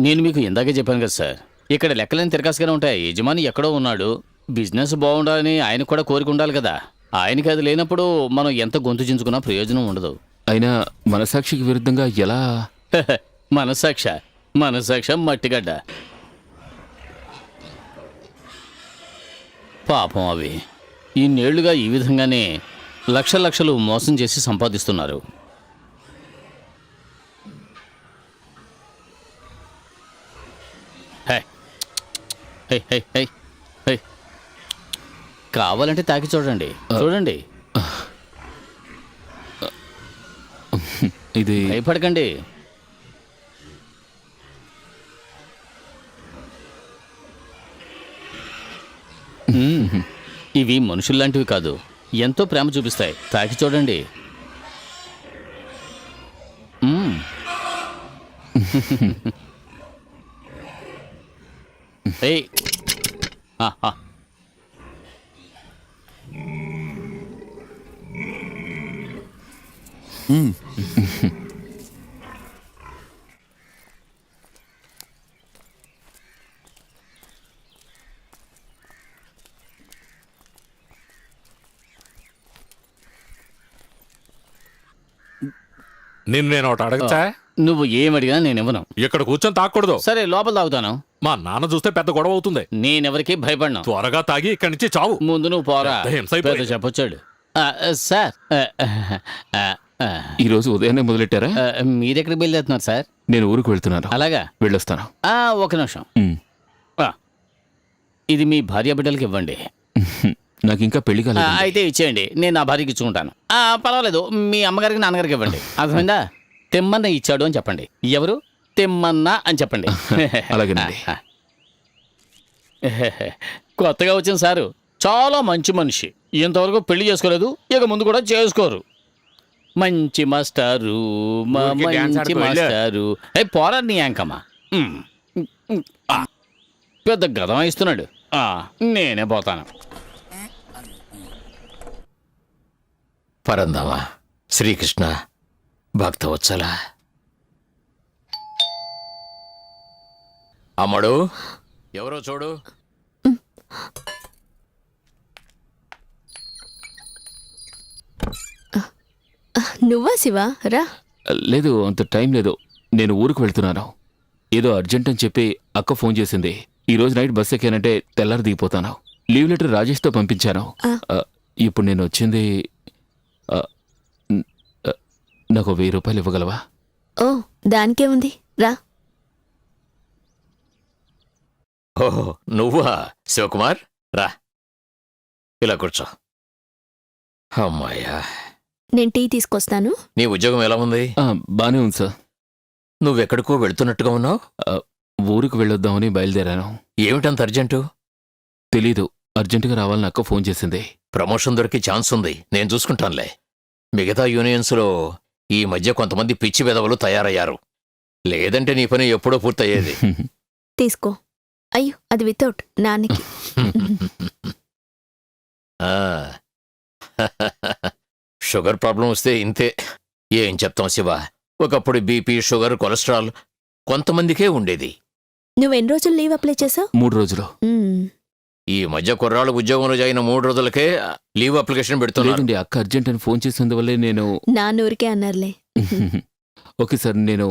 నేను మీకు ఇందాకే చెప్పాను కదా సార్, ఇక్కడ లెక్కలేని తిరకాసుగానే ఉంటాయి. యజమాని ఎక్కడో ఉన్నాడు, బిజినెస్ బాగుండాలని ఆయన కూడా కోరిక ఉండాలి కదా. ఆయనకి అది లేనప్పుడు మనం ఎంత గొంతు చించుకున్నా ప్రయోజనం ఉండదు. అయినా మనసాక్షికి విరుద్ధంగా ఎలా? మనసాక్ష మట్టిగడ్డ. పాపం అవి ఇన్నేళ్లుగా ఈ విధంగానే లక్షలు మోసం చేసి సంపాదిస్తున్నారు. హే, హే, హే, హే, హే. కావాలంటే తాకి చూడండి. ఇది భయపడకండి. ఇవి మనుషుల్లాంటివి కాదు, ఎంతో ప్రేమ చూపిస్తాయి. తాకి చూడండి. ఏయ్. ఆహా. నేను ఒకటి అడగచ్చా? నువ్వు ఏమడిగినా నేను ఇవ్వను. ఇక్కడ కూర్చొని తాగకూడదు. సరే, లోపల తాగుతాను. మా నాన్న చూస్తే పెద్ద గొడవ అవుతుంది. నేనెవరికి భయపడను. త్వరగా తాగి ఇక్కడి నుంచి చావు. ముందు నువ్వు పోరా. పెద్ద హింస అయిపోయింది. పెద్ద చెప్పొచ్చాడు. సార్, ఈరోజు ఉదయాన్నే మొదలెట్టారా? మీరెక్కడికి బయలుదేరుతున్నారు సార్? నేను ఊరికి వెళ్తున్నాను. అలాగా, వెళ్ళొస్తాను. ఒక నిమిషం. ఇది మీ భార్య బిడ్డలకి ఇవ్వండి. నాకు ఇంకా పెళ్లి కాలేదు. అయితే ఇచ్చేయండి, నేను నా భార్యకి ఇచ్చుకుంటాను. పర్వాలేదు, మీ అమ్మగారికి నాన్నగారికి ఇవ్వండి. అర్థమైందా? తెమ్మన్న ఇచ్చాడు అని చెప్పండి. ఎవరు? తెమ్మన్న అని చెప్పండి. అలాగేనండి. కొత్తగా వచ్చిన సారు చాలా మంచి మనిషి. ఇంతవరకు పెళ్లి చేసుకోలేదు, ఇక ముందు కూడా చేసుకోరు. మంచి మాస్టారు, మంచి మాస్టారు. పోరా నీ యాంకమ్మా. పెద్ద గదం ఇస్తున్నాడు. నేనే పోతాను. పరందామా, శ్రీకృష్ణ భక్తవత్సల. అమ్మడు, ఎవరో చూడు. నువ్వా శివ? రా. లేదు, అంత టైం లేదు. నేను ఊరికి వెళ్తున్నాను. ఏదో అర్జెంట్ అని చెప్పి అక్క ఫోన్ చేసింది. ఈ రోజు నైట్ బస్ ఎక్కానంటే తెల్లారి దిగిపోతాను. లీవ్ లెటర్ రాజేష్తో పంపించాను. ఇప్పుడు నేను వచ్చింది, నాకు 1000 రూపాయలు ఇవ్వగలవా? ఓ, దానికే ఉంది, రా. ఓహో, నువ్వా శివకుమార్? రా, ఇలా కూర్చో. అమ్మాయ్యా, నేను టీ తీసుకొస్తాను. నీ ఉద్యోగం ఎలా ఉంది? బానే ఉంది సార్. నువ్వెక్కడికో వెళ్తున్నట్టుగా ఉన్నావు. ఊరికి వెళ్ళొద్దామని బయలుదేరాను. ఏమిటంత అర్జెంటు? తెలీదు, అర్జెంటుగా రావాలని అక్క ఫోన్ చేసింది. ప్రమోషన్ దొరికి ఛాన్స్ ఉంది, నేను చూసుకుంటానులే. మిగతా యూనియన్స్లో ఈ మధ్య కొంతమంది పిచ్చి వెధవలు తయారయ్యారు. లేదంటే నీ పని ఎప్పుడో పూర్తయ్యేది. తీసుకో. అయ్యో, అది వితౌట్ నాన్నకి. షుగర్ ప్రాబ్లం వస్తే ఇంతే. ఏం చెప్తాం శివ, ఒకప్పుడు బీపీ, షుగర్, కొలెస్ట్రాల్ కొంతమందికే ఉండేది. నువ్వెన్ని రోజులు లీవ్ అప్లై చేసావు? 3 రోజులు. ఈ మధ్య కుర్రాళ్ళు ఉద్యోగంలో జాయిన 3 రోజులకే లీవ్ అప్లికేషన్ పెడుతున్నారు. లేదండి, అక్క అర్జెంట్ అని ఫోన్ చేసినందువల్లే నేను. నాన్నూరికే అన్నారులే. ఓకే సార్, నేను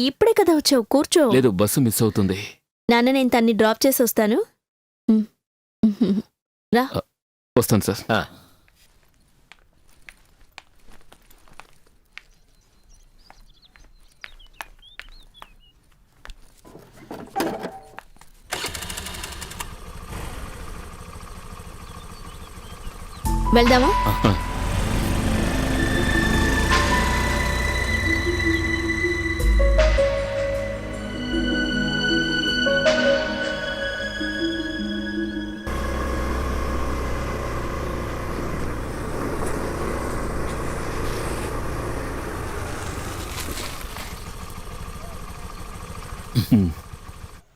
ఇప్పుడే కదా వచ్చావు, కూర్చో. లేదు, బస్సు మిస్ అవుతుంది. నాన్న, నేను తన్ని డ్రాప్ చేసి వస్తాను. రా. వస్తాను సార్. వెళ్దామా?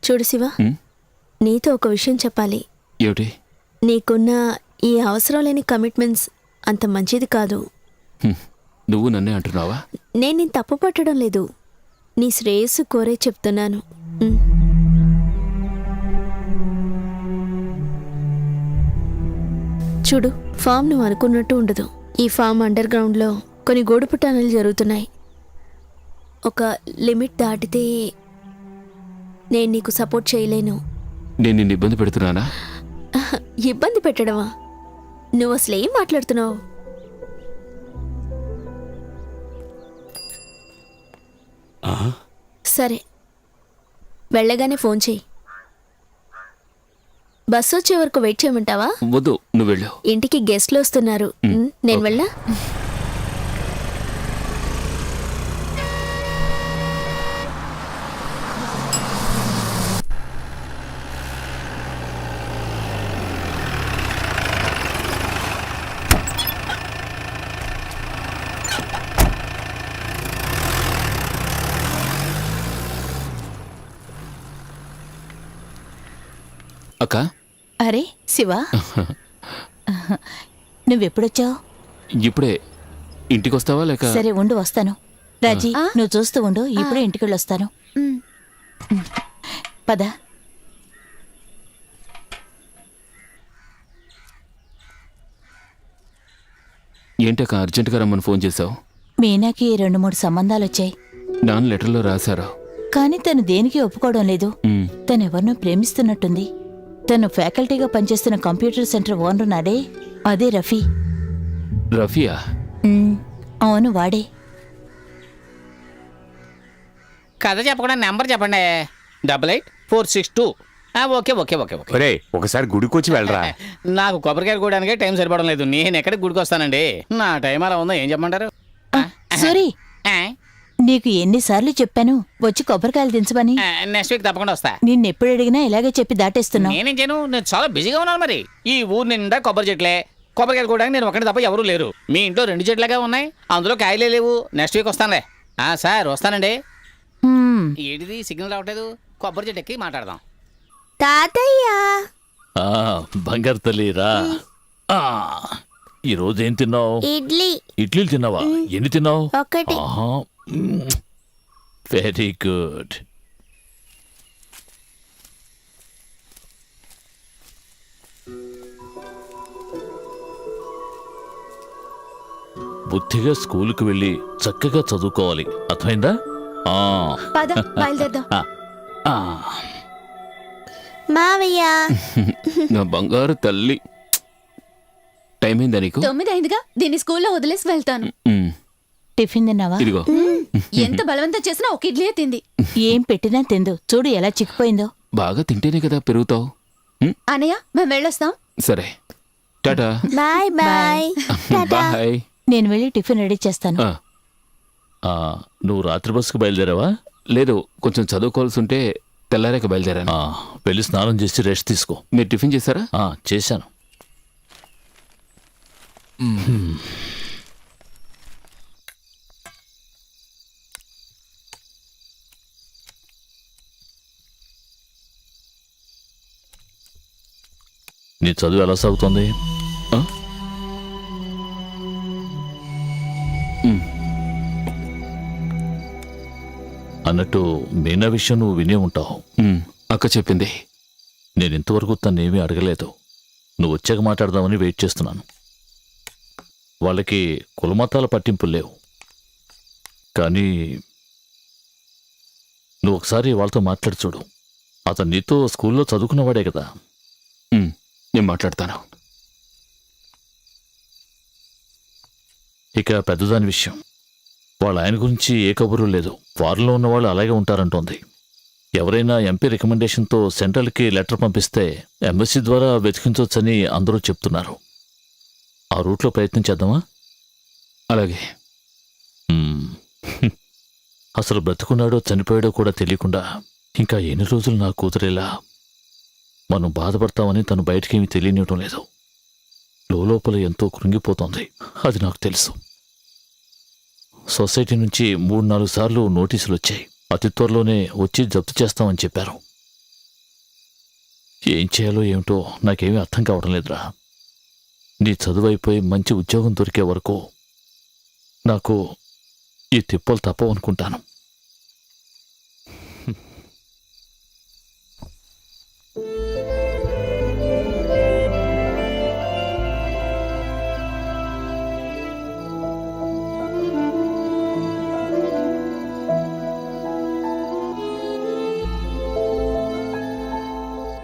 చూడు శివ, ఉమ్, నీతో ఒక విషయం చెప్పాలి. ఏమిటి? నీకున్న ఈ అవసరం లేని కమిట్మెంట్స్ అంత మంచిది కాదు. నువ్వు నన్నే అంటున్నావా? నేను నీ తప్పు పట్టడం లేదు, నీ శ్రేయస్సు కోరే చెప్తున్నాను. చూడు, ఫామ్ నువ్వు అనుకున్నట్టు ఉండదు. ఈ ఫామ్ అండర్ గ్రౌండ్లో కొన్ని గూడుపు టనలు జరుగుతున్నాయి. ఒక లిమిట్ దాటితే నేను నీకు సపోర్ట్ చేయలేను. నేను నిన్ను ఇబ్బంది పెడుతున్నానా? ఇబ్బంది పెట్టడమా? నువ్వు అసలు ఏం మాట్లాడుతున్నావు? సరే, వెళ్ళగానే ఫోన్ చెయ్యి. బస్సు వచ్చే వరకు వెయిట్ చేయమంటావా? వద్దు, నువ్వు వెళ్ళు. ఇంటికి గెస్ట్లు వస్తున్నారు. నేను వెళ్ళా? అక్క, అరే శివ, నువ్వెప్పుడొచ్చావు? ఇప్పుడే. ఇంటికి వస్తావా లేక? సరే ఉండు, వస్తాను. రాజీ, నువ్వు చూస్తూ ఉండు, ఇప్పుడే ఇంటికి వెళ్ళొస్తాను. పద. ఏంటక్క అర్జెంటుగా రమ్మని ఫోన్ చేశావు? మీనాకి 2-3 సంబంధాలు వచ్చాయి. నాన్న లెటర్లో రాశారా? కానీ తను దేనికి ఒప్పుకోవడం లేదు. తనెవరినో ప్రేమిస్తున్నట్టుంది. తను ఫ్యాకల్టీగా పనిచేస్తున్న కంప్యూటర్ సెంటర్ ఓనర్ నాడే, అదే రఫీ. రఫియా? అవును, వాడే. కథ చెప్పకుండా నెంబర్ చెప్పండి. 88-462. Okay okay okay okay. ఒరే, ఒకసారి గుడికొచ్చి వెళ్ళరా. నాకు కొబ్బరికాయలు కూడానికే టైం సరిపడం లేదు. నేను ఎక్కడికి గుడికి వస్తానండి? నా టైం అలా ఉందో, ఏం చెప్పమంటారు? సారీ, నీకు ఎన్నిసార్లు చెప్పాను వచ్చి కొబ్బరికాయలు దించమని? నెక్స్ట్ వీక్ తప్పకుండా వస్తా. నిన్నెప్పుడు అడిగినా ఇలాగే చెప్పి దాటేస్తున్నావు. నేనేం చేయను, నేను చాలా బిజీగా ఉన్నాను. మరి ఈ ఊరు నిండా కొబ్బరి చెట్లే. కొబ్బరికాయలు కూడా నేను ఒకటి తప్ప ఎవరూ లేరు. మీ ఇంట్లో 2 చెట్లుగా ఉన్నాయి, అందులో కాయలే లేవు. Next week వస్తానులే. సార్ వస్తానండి. ఏంటిది సిగ్నల్ రావట్లేదు? కొబ్బరి చెట్టు ఎక్కి మాట్లాడదాం. తాతయ్య, బంగారు తల్లి రా. ఈరోజు ఏం తిన్నావు? ఇడ్లీ. ఇడ్లీలు తిన్నావా? ఎన్ని తిన్నావు? ఒకటి. Very good. బుద్ధిగా స్కూలుకు వెళ్ళి చక్కగా చదువుకోవాలి, అర్థమైందా? పద, బయలుదేరదాం. మావయ్య, నా బంగారు తల్లి. టైం అయిందా నీకు? 9 అయిందిగా, దీన్ని స్కూల్లో వదిలేసి వెళ్తాను. టిఫిన్ తిన్నావా? ఇదిగో. ఎంత బలవంతం చేసినా ఒక ఇడ్లీయే తింది. ఏం పెట్టినా తిందు. చూడు ఎలా చిక్కిపోయిందో. బాగా తింటేనే కదా పెరుగుతావు. అనయ్య, మేము వెళ్ళొస్తాం. సరే, టాటా. Bye bye. బాయ్. నేను వెళ్ళి టిఫిన్ రెడీ చేస్తాను. నువ్వు రాత్రి బస్సుకు బయలుదేరావా? లేదు, కొంచెం చదువుకోవాల్సి ఉంటే తెల్లారేక బయలుదేరాను. వెళ్ళి స్నానం చేసి రెస్ట్ తీసుకో. మీరు టిఫిన్ చేశారా? చేశాను. నీ చదువు ఎలా సాగుతుంది? అన్నట్టు మీనా విషయం నువ్వు వినే ఉంటావు. అక్క చెప్పింది. నేను ఇంతవరకు తనేమీ అడగలేదు. నువ్వు వచ్చాక మాట్లాడదామని వెయిట్ చేస్తున్నాను. వాళ్ళకి కులమతాల పట్టింపులు లేవు. కానీ నువ్వు ఒకసారి వాళ్ళతో మాట్లాడి చూడు. అతను నీతో స్కూల్లో చదువుకున్నవాడే కదా. నేను మాట్లాడతాను. ఇక పెద్దదాని విషయం, వాళ్ళ ఆయన గురించి ఏ కబురు లేదు. ఫారెన్లో ఉన్నవాళ్ళు అలాగే ఉంటారంటోంది. ఎవరైనా ఎంపీ రికమెండేషన్తో సెంట్రల్కి లెటర్ పంపిస్తే ఎంబసీ ద్వారా వెతికించవచ్చని అందరూ చెప్తున్నారు. ఆ రూట్లో ప్రయత్నం చేద్దామా? అలాగే. అసలు బ్రతుకున్నాడో చనిపోయాడో కూడా తెలియకుండా ఇంకా ఎన్ని రోజులు నా కూతురేలా మనం బాధపడతామని తను బయటికేమీ తెలియనివ్వడం లేదు. లోపల ఎంతో కృంగిపోతోంది, అది నాకు తెలుసు. సొసైటీ నుంచి 3-4 సార్లు నోటీసులు వచ్చాయి. అతి త్వరలోనే వచ్చి జప్తు చేస్తామని చెప్పారు. ఏం చేయాలో ఏమిటో నాకేమీ అర్థం కావడం లేదురా. నీ చదువు అయిపోయి మంచి ఉద్యోగం దొరికే వరకు నాకు ఈ తిప్పలు తప్పవనుకుంటాను.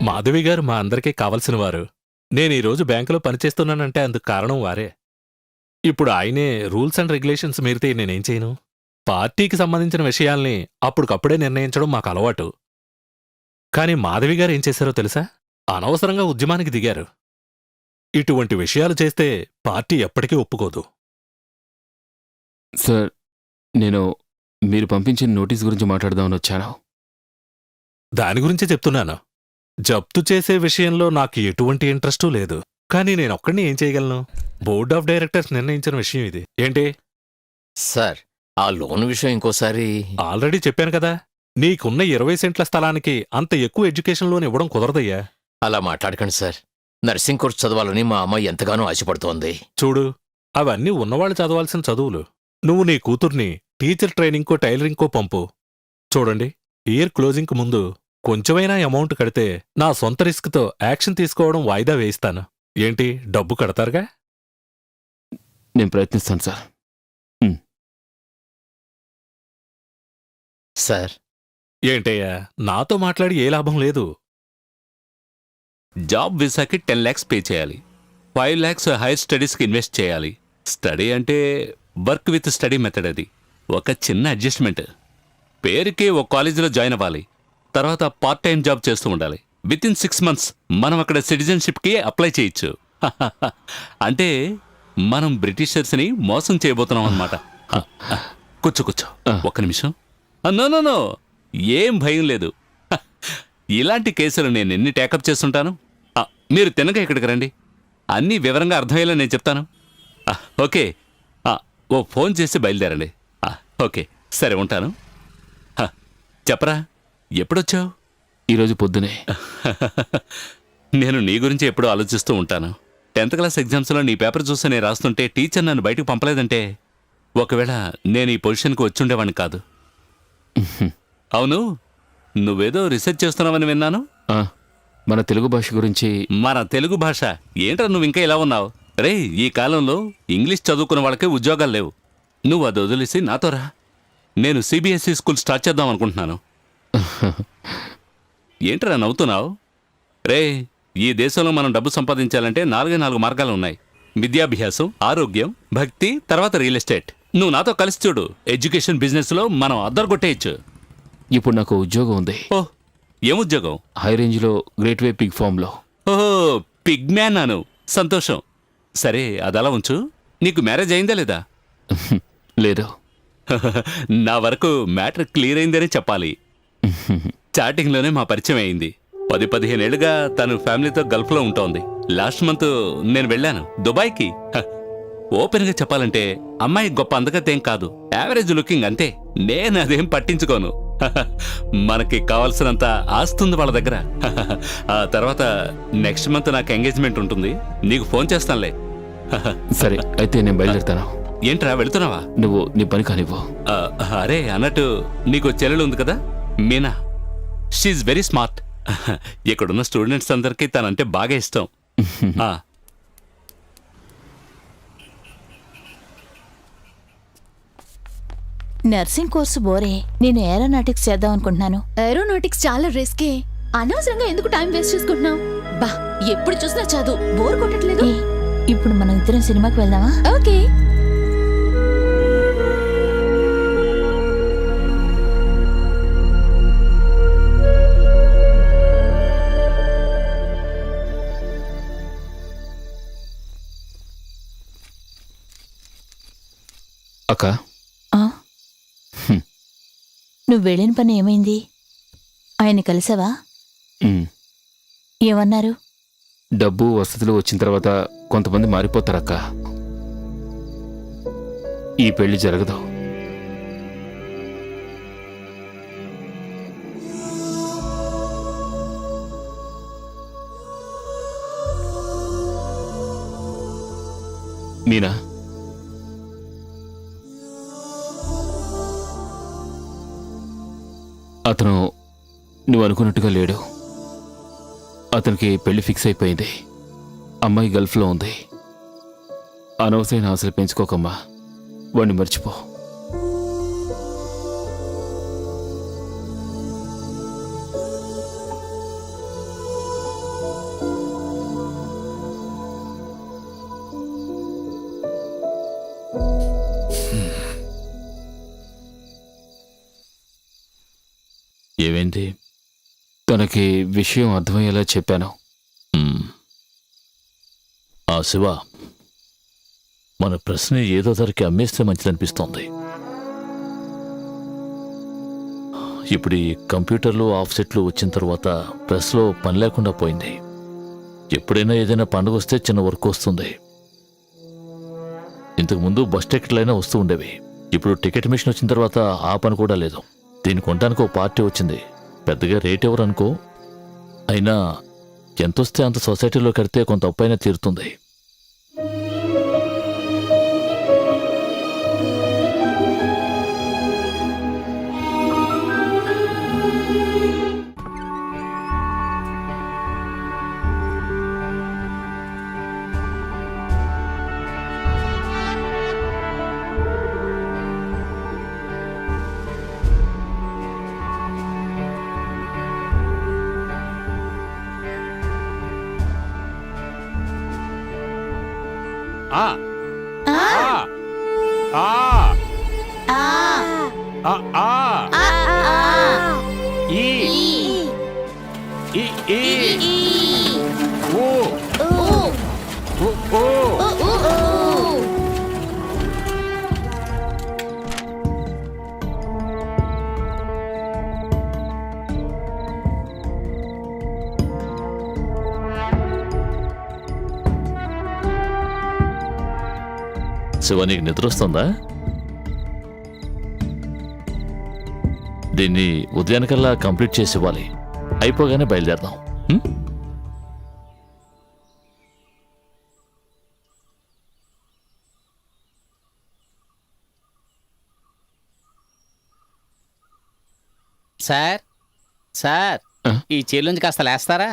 మాధవి గారు మా అందరికీ కావలసిన వారు. నేను ఈరోజు బ్యాంకులో పనిచేస్తున్నానంటే అందుకు కారణం వారే. ఇప్పుడు ఆయనే రూల్స్ అండ్ రెగ్యులేషన్స్ మీరితే నేనేం చేయను? పార్టీకి సంబంధించిన విషయాల్ని అప్పటికప్పుడే నిర్ణయించడం మాకు అలవాటు. కానీ మాధవి గారు ఏం చేశారో తెలుసా? అనవసరంగా ఉద్యమానికి దిగారు. ఇటువంటి విషయాలు చేస్తే పార్టీ ఎప్పటికీ ఒప్పుకోదు. సార్, నేను మీరు పంపించిన నోటీస్ గురించి మాట్లాడదామని వచ్చాను. దాని గురించే చెప్తున్నాను. జప్తు చేసే విషయంలో నాకు ఎటువంటి ఇంట్రెస్టూ లేదు. కానీ నేనొక్కడిని ఏం చేయగలను? బోర్డ్ ఆఫ్ డైరెక్టర్స్ నిర్ణయించిన విషయం ఇది. ఏంటి? సార్, ఆ లోన్ విషయం ఇంకోసారి. ఆల్రెడీ చెప్పాను కదా, నీకున్న 20 సెంట్ల స్థలానికి అంత ఎక్కువ ఎడ్యుకేషన్ లోన్ ఇవ్వడం కుదరదయ్యా. అలా మాట్లాడకండి సార్. నర్సింగ్ కోర్స్ చదవాలని మా అమ్మాయి ఎంతగానో ఆశపడుతోంది. చూడు, అవన్నీ ఉన్నవాళ్ళు చదవాల్సిన చదువులు. నువ్వు నీ కూతుర్ని టీచర్ ట్రైనింగ్కో టైలరింగ్కో పంపు. చూడండి, ఇయర్ క్లోజింగ్కు ముందు కొంచెమైనా అమౌంట్ కడితే నా సొంత రిస్క్తో యాక్షన్ తీసుకోవడం వాయిదా వేయిస్తాను. ఏంటి, డబ్బు కడతారుగా? నేను ప్రయత్నిస్తాను సార్. సార్, ఏంటయ్యా, నాతో మాట్లాడి ఏ లాభం లేదు. జాబ్ వీసాకి 10 lakhs పే చేయాలి. 5 lakhs హైయర్ స్టడీస్కి ఇన్వెస్ట్ చేయాలి. స్టడీ అంటే వర్క్ విత్ స్టడీ మెథడ్. అది ఒక చిన్న అడ్జస్ట్మెంట్. పేరుకి ఒక కాలేజీలో జాయిన్ అవ్వాలి. తర్వాత పార్ట్ టైం జాబ్ చేస్తూ ఉండాలి. వితిన్ 6 months మనం అక్కడ సిటిజన్షిప్కి అప్లై చేయొచ్చు. అంటే మనం బ్రిటిషర్స్ని మోసం చేయబోతున్నాం అన్నమాట. కూర్చో కూర్చో, ఒక్క నిమిషం. నో, ఏం భయం లేదు. ఇలాంటి కేసులు నేను ఎన్ని టేకప్ చేస్తుంటాను. మీరు తినగా ఇక్కడికి రండి, అన్నీ వివరంగా అర్థమయ్యేలా నేను చెప్తాను. ఓకే, ఓ ఫోన్ చేసి బయలుదేరండి. ఓకే, సరే ఉంటాను. చెప్పరా, ఎప్పుడొచ్చావు? ఈరోజు పొద్దునే. నేను నీ గురించి ఎప్పుడూ ఆలోచిస్తూ ఉంటాను. 10th class ఎగ్జామ్స్లో నీ పేపర్ చూసి నేను రాస్తుంటే టీచర్ నన్ను బయటకు పంపలేదంటే ఒకవేళ నేను ఈ పొజిషన్కి వచ్చుండేవాడిని కాదు. అవును, నువ్వేదో రీసెర్చ్ చేస్తున్నావని విన్నాను. మన తెలుగు భాష గురించి. మన తెలుగు భాష ఏంట్రా, నువ్వు ఇంకా ఇలా ఉన్నావు? రే, ఈ కాలంలో ఇంగ్లీష్ చదువుకున్న వాళ్ళకే ఉద్యోగాలు లేవు. నువ్వు అది వదిలేసి నాతో రా. నేను CBSE స్కూల్ స్టార్ట్ చేద్దాం అనుకుంటున్నాను. ఏంట్రా నవ్వుతున్నావు? రే, ఈ దేశంలో మనం డబ్బు సంపాదించాలంటే 4 మార్గాలు ఉన్నాయి. విద్యాభ్యాసం, ఆరోగ్యం, భక్తి, తర్వాత రియల్ ఎస్టేట్. నువ్వు నాతో కలిసి చూడు. ఎడ్యుకేషన్ బిజినెస్లో మనం అద్దరు కొట్టేయచ్చు. ఇప్పుడు నాకు ఉద్యోగం ఉంది. ఓ, ఏం ఉద్యోగం? హై రేంజ్లో గ్రేట్ వే పిగ్ ఫామ్లో. ఓహో, పిగ్ మ్యాన్ నాను. సంతోషం. సరే, అది అలా ఉంచు. నీకు మ్యారేజ్ అయిందా లేదా? లేదు. నా వరకు మ్యాటర్ క్లియర్ అయిందనే చెప్పాలి. స్టార్టింగ్లోనే మా పరిచయం అయింది. 10-15 ఏళ్లుగా తను ఫ్యామిలీతో గల్ఫ్లో ఉంటోంది. లాస్ట్ మంత్ నేను వెళ్ళాను దుబాయ్కి. ఓపెన్గా చెప్పాలంటే అమ్మాయి గొప్ప అందగతేం కాదు, యావరేజ్ లుకింగ్ అంతే. నేను అదేం పట్టించుకోను. మనకి కావాల్సినంత ఆస్తుంది వాళ్ళ దగ్గర. ఆ తర్వాత నెక్స్ట్ మంత్ నాకు ఎంగేజ్మెంట్ ఉంటుంది. నీకు ఫోన్ చేస్తానులే. సరే, అయితే నేను బయలుదేరుతాను. ఏంట్రా, వెళుతున్నావా? నువ్వు నీ పని కానివ్వు. అరే, అన్నట్టు నీకు చెల్లెలు ఉంది కదా, మీనా. She's very smart. ఇక్కడున్న స్టూడెంట్స్ అందరికీ తనంటే బాగా ఇష్టం. నర్సింగ్ కోర్సు బోరే. నేను ఏరోనాటిక్స్ చేద్దాం అనుకుంటున్నాను. ఏరోనాటిక్స్ చాలా రిస్కే. అనవసరంగా ఎందుకు టైం వేస్ట్ చేసుకుంటున్నావు? బా, ఎప్పుడు చూసినా చదువు బోర్ కొట్టట్లేదు. ఇప్పుడు మనం ఇద్దరం సినిమాకి వెళ్దామా? ఓకే. అక్క, నువ్వు వెళ్ళిన పని ఏమైంది? ఆయన కలిసావా? ఏమన్నారు? డబ్బు వసతులు వచ్చిన తర్వాత కొంతమంది మారిపోతారక్క. ఈ పెళ్లి జరగదు. మీనా, అతను నువ్వు అనుకున్నట్టుగా లేడు. అతనికి పెళ్లి ఫిక్స్ అయిపోయింది. అమ్మాయి గల్ఫ్లో ఉంది. అనవసరమైన ఆశలు పెంచుకోకమ్మా, వాడిని మర్చిపో. ఏమైంది? తనకి విషయం అర్థమయ్యేలా చెప్పాను. ఆ శివ, మన ప్రశ్న ఏదో ధరకి అమ్మేస్తే మంచిదనిపిస్తోంది. ఇప్పుడు ఈ కంప్యూటర్లు ఆఫ్సెట్లు వచ్చిన తర్వాత ప్రెస్లో పని లేకుండా పోయింది. ఎప్పుడైనా ఏదైనా పండుగ వస్తే చిన్న వర్క్ వస్తుంది. ఇంతకుముందు బస్ టికెట్లైనా వస్తూ ఉండేవి. ఇప్పుడు టికెట్ మిషన్ వచ్చిన తర్వాత ఆ పని కూడా లేదు. దీన్ని కొనడానికి ఓ పార్టీ వచ్చింది. పెద్దగా రేట్ ఎవరు అనుకో, అయినా ఎంతొస్తే అంత సొసైటీలో కడితే కొంత అప్పైనా తీరుతుంది. ఆ ఆ ఆ ఆ ఆ ఈ ఈ ఈ ఓ ఓ ఓ శివ, నీకు నిద్ర వస్తుందా? దీన్ని ఉదయానికల్లా కంప్లీట్ చేసి ఇవ్వాలి. అయిపోగానే బయలుదేరదాం. సార్ సార్, ఈ చైర్లోంచి కాస్త లేస్తారా?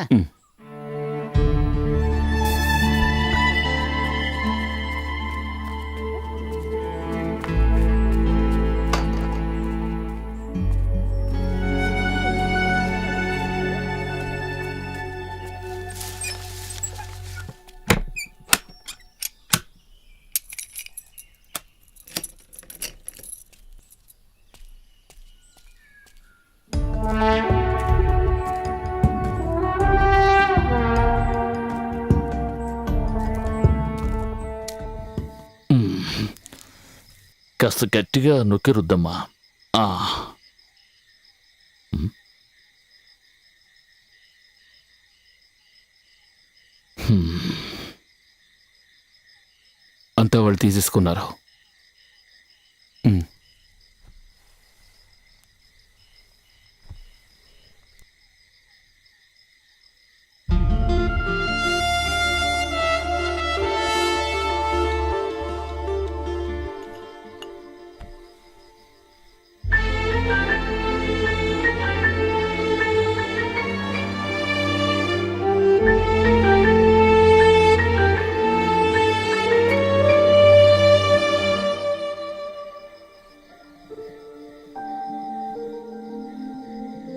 కాస్త గట్టిగా నొక్కి రుద్దమ్మా. అంతా వాళ్ళు తీసేసుకున్నారు.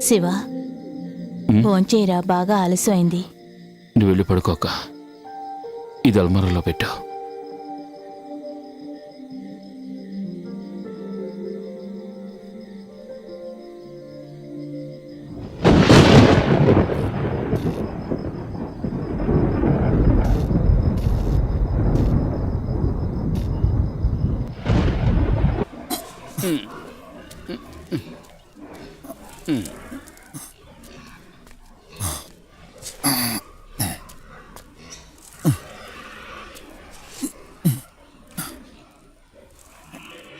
శివ, భోంచేయరా, బాగా ఆలస్యమైంది. నువ్వు వెళ్ళి పడుకోక, ఇది అల్మారాలో పెట్టు.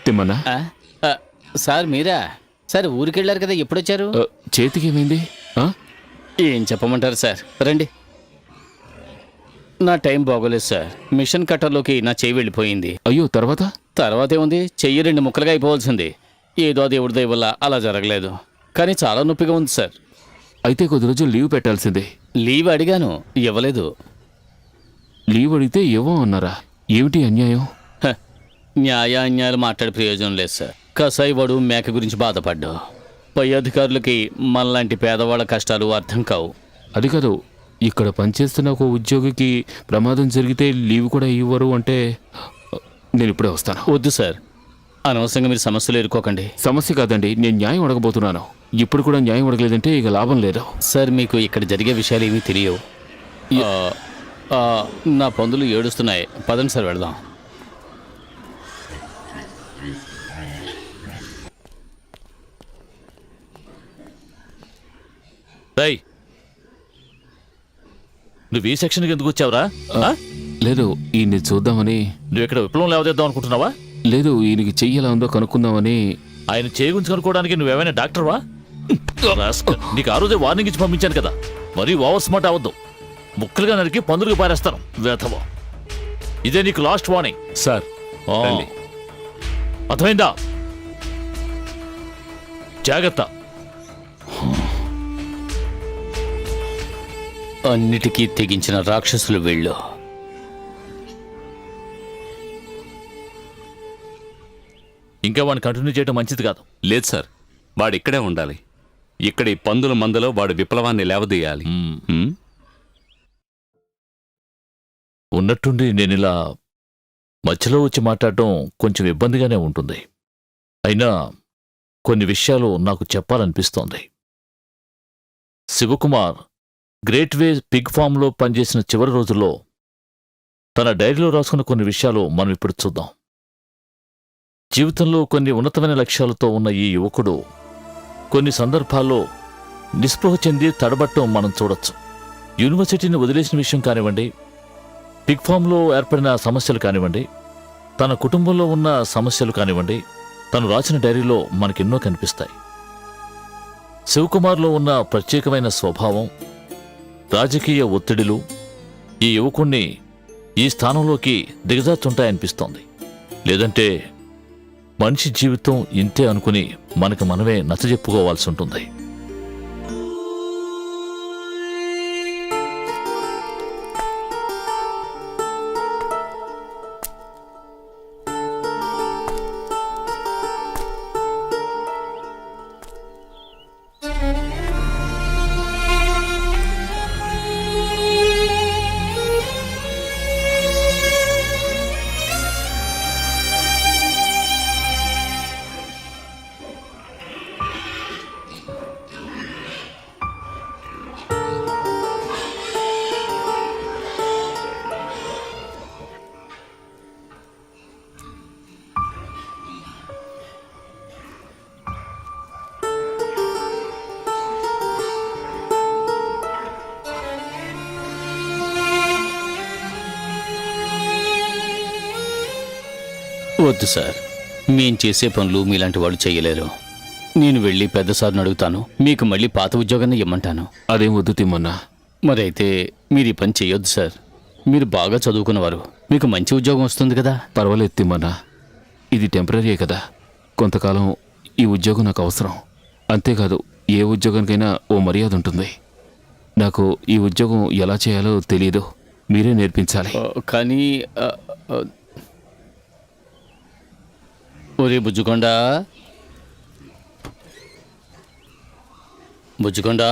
తిమ్మన్నా, సార్ మీరా? సార్ ఊరికెళ్ళారు కదా, ఎప్పుడొచ్చారు? చేతికి ఏమైంది? ఏం చెప్పమంటారు సార్, రండి. నా టైం బాగోలేదు సార్. మిషన్ కట్టర్లోకి నా చెయ్యి వెళ్ళిపోయింది. అయ్యో, తర్వాత? తర్వాత ఏముంది, చెయ్యి 2 ముక్కలుగా అయిపోవాల్సింది. ఏదో దేవుడి దయ వల్ల అలా జరగలేదు. కానీ చాలా నొప్పిగా ఉంది సార్. అయితే కొద్ది రోజులు లీవ్ పెట్టాల్సిందే. లీవ్ అడిగాను, ఇవ్వలేదు. లీవ్ అడిగితే ఏవో అన్నారా? ఏమిటి అన్యాయం? హ, అన్యాయాలు మాట్లాడే ప్రయోజనం లేదు సార్. కసాయివాడు మేక గురించి బాధపడ్డా. పై అధికారులకి మనలాంటి పేదవాళ్ళ కష్టాలు అర్థం కావు. అది కాదు, ఇక్కడ పనిచేస్తున్న ఒక ఉద్యోగికి ప్రమాదం జరిగితే లీవ్ కూడా ఇవ్వరు అంటే నేను ఇప్పుడే వస్తాను. వద్దు సార్, అనవసరంగా మీరు సమస్యలు ఎదుర్కోకండి. సమస్య కాదండి, నేను న్యాయం అడగబోతున్నాను. ఇప్పుడు కూడా న్యాయం అడగలేదంటే ఇక లాభం లేదు. సార్, మీకు ఇక్కడ జరిగే విషయాలు ఏమీ తెలియవు. నా పందులు ఏడుస్తున్నాయి. పదండి సార్, వెళదాం. రేయ్, నువ్వు ఈ సెక్షన్కి ఎందుకు వచ్చావురా? లేదు, ఈయన్ని చూద్దామని. నువ్వు ఇక్కడ విప్లవం లేవదేద్దాం అనుకుంటున్నావా? లేదు, ఈయనకి చెయ్యి ఎలా ఉందో కనుక్కుందామని. ఆయన చేయి గురించి కనుక్కోవడానికి నువ్వేమైనా డాక్టర్వా? రాస్కల్, నీకు ఆ రోజే వార్నింగ్ ఇచ్చి పంపించాను కదా. మరీ ఓవర్ స్మార్ట్ అవ్వద్దు. ముక్కలుగా నరికి పందులకు పారేస్తాను వేధవా. ఇదే నీకు లాస్ట్ వార్నింగ్. సార్, రండి. అర్థమైందా? జాగ్రత్త. అన్నిటికీ తెగించిన రాక్షసులు వీళ్ళు. ఇంకా వాడిని కంటిన్యూ చేయడం మంచిది కాదు. లేదు సార్, వాడు ఇక్కడే ఉండాలి. ఇక్కడ ఈ పందుల మందలో వాడు విప్లవాన్ని లేవదీయాలి. హ్మ్? ఉన్నట్టుండి నేను ఇలా మధ్యలో వచ్చి మాట్లాడటం కొంచెం ఇబ్బందిగానే ఉంటుంది. అయినా కొన్ని విషయాలు నాకు చెప్పాలనిపిస్తోంది. శివకుమార్ గ్రేట్ వే పిగ్ ఫామ్లో పనిచేసిన చివరి రోజుల్లో తన డైరీలో రాసుకున్న కొన్ని విషయాలు మనం ఇప్పుడు చూద్దాం. జీవితంలో కొన్ని ఉన్నతమైన లక్ష్యాలతో ఉన్న ఈ యువకుడు కొన్ని సందర్భాల్లో నిస్పృహ చెంది తడబట్టం మనం చూడొచ్చు. యూనివర్సిటీని వదిలేసిన విషయం కానివ్వండి, పిగ్ ఫామ్లో ఏర్పడిన సమస్యలు కానివ్వండి, తన కుటుంబంలో ఉన్న సమస్యలు కానివ్వండి, తను రాసిన డైరీలో మనకెన్నో కనిపిస్తాయి. శివకుమార్లో ఉన్న ప్రత్యేకమైన స్వభావం, రాజకీయ ఒత్తిడిలు ఈ యువకుణ్ణి ఈ స్థానంలోకి దిగజార్చుంటాయనిపిస్తోంది. లేదంటే మనిషి జీవితం ఇంతే అనుకుని మనకు మనమే నచ్చజెప్పుకోవాల్సి ఉంటుంది. వద్దు సార్, మేం చేసే పనులు మీలాంటి వాళ్ళు చేయలేరు. నేను వెళ్ళి పెద్ద సార్ని అడుగుతాను. మీకు మళ్ళీ పాత ఉద్యోగాన్ని ఇమ్మంటాను. అదేం వద్దు తిమ్మన్నా. మరైతే మీరు ఈ పని చేయొద్దు సార్. మీరు బాగా చదువుకున్నవారు, మీకు మంచి ఉద్యోగం వస్తుంది కదా. పర్వాలేదు తిమ్మన్నా, ఇది టెంపరీయే కదా. కొంతకాలం ఈ ఉద్యోగం నాకు అవసరం. అంతేకాదు, ఏ ఉద్యోగానికైనా ఓ మర్యాద ఉంటుంది. నాకు ఈ ఉద్యోగం ఎలా చేయాలో తెలియదు, మీరే నేర్పించాలి. కానీ ఒరే బుజ్జుకొండా, బుజ్జుకొండా,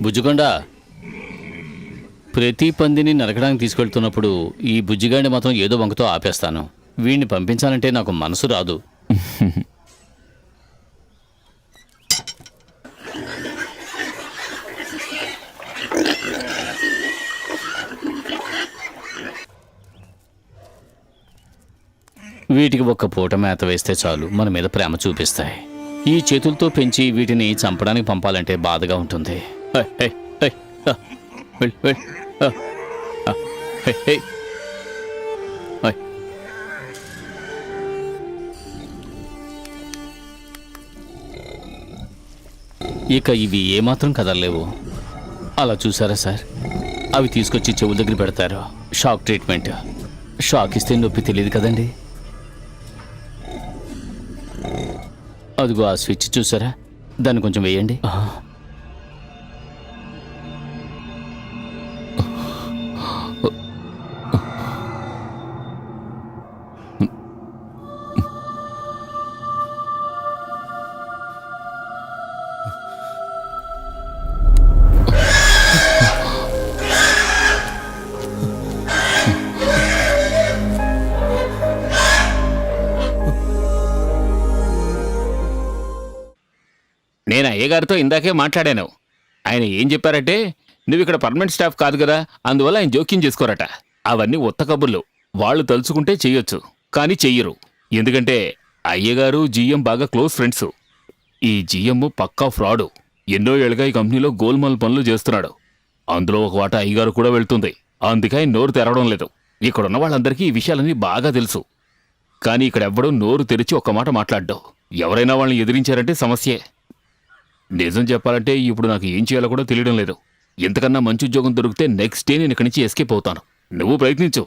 బుజ్జుకొండా, ప్రతి పందిని నరకడానికి తీసుకెళ్తున్నప్పుడు ఈ బుజ్జిగాడిని మాత్రం ఏదో వంకతో ఆపేస్తాను. వీడిని పంపించాలంటే నాకు మనసు రాదు. వీటికి ఒక్క పూట మేత వేస్తే చాలు మన మీద ప్రేమ చూపిస్తాయి. ఈ చేతులతో పెంచి వీటిని చంపడానికి పంపాలంటే బాధగా ఉంటుంది. ఇక ఇవి ఏమాత్రం కదలలేవు. అలా చూసారా సార్, అవి తీసుకొచ్చి చెవుల దగ్గర పెడతారు. Shock treatment. షాక్ ఇస్తే నొప్పి తెలియదు కదండి. అదిగో ఆ స్విచ్ చూసారా, దాన్ని కొంచెం వేయండి. నేను అయ్యగారితో ఇందాకే మాట్లాడాను. ఆయన ఏం చెప్పారంటే, నువ్వు ఇక్కడ పర్మనెంట్ స్టాఫ్ కాదు కదా, అందువల్ల ఆయన జోక్యం చేసుకోరట. అవన్నీ ఉత్త కబుర్లు. వాళ్ళు తలుచుకుంటే చెయ్యొచ్చు, కానీ చెయ్యరు. ఎందుకంటే అయ్యగారు జీఎం బాగా క్లోజ్ ఫ్రెండ్స్. ఈ జీఎం పక్కా ఫ్రాడు. ఎన్నో ఏళ్ళుగా ఈ కంపెనీలో గోల్మాల్ పనులు చేస్తున్నాడు. అందులో ఒక వాటా అయ్యగారు కూడా వెళ్తుంది. అందుకే ఆయన నోరు తెరవడం లేదు. ఇక్కడున్న వాళ్ళందరికీ ఈ విషయాలన్నీ బాగా తెలుసు. కానీ ఇక్కడెవ్వడూ నోరు తెరిచి ఒక్క మాట మాట్లాడ్డావు. ఎవరైనా వాళ్ళని ఎదిరించారంటే సమస్యే. నిజం చెప్పాలంటే ఇప్పుడు నాకు ఏం చేయాలో కూడా తెలియడం లేదు. ఎంతకన్నా మంచి ఉద్యోగం దొరికితే నెక్స్ట్ డే నేను ఇక్కడి నుంచి ఎస్కేప్ అవుతాను. నువ్వు ప్రయత్నించు.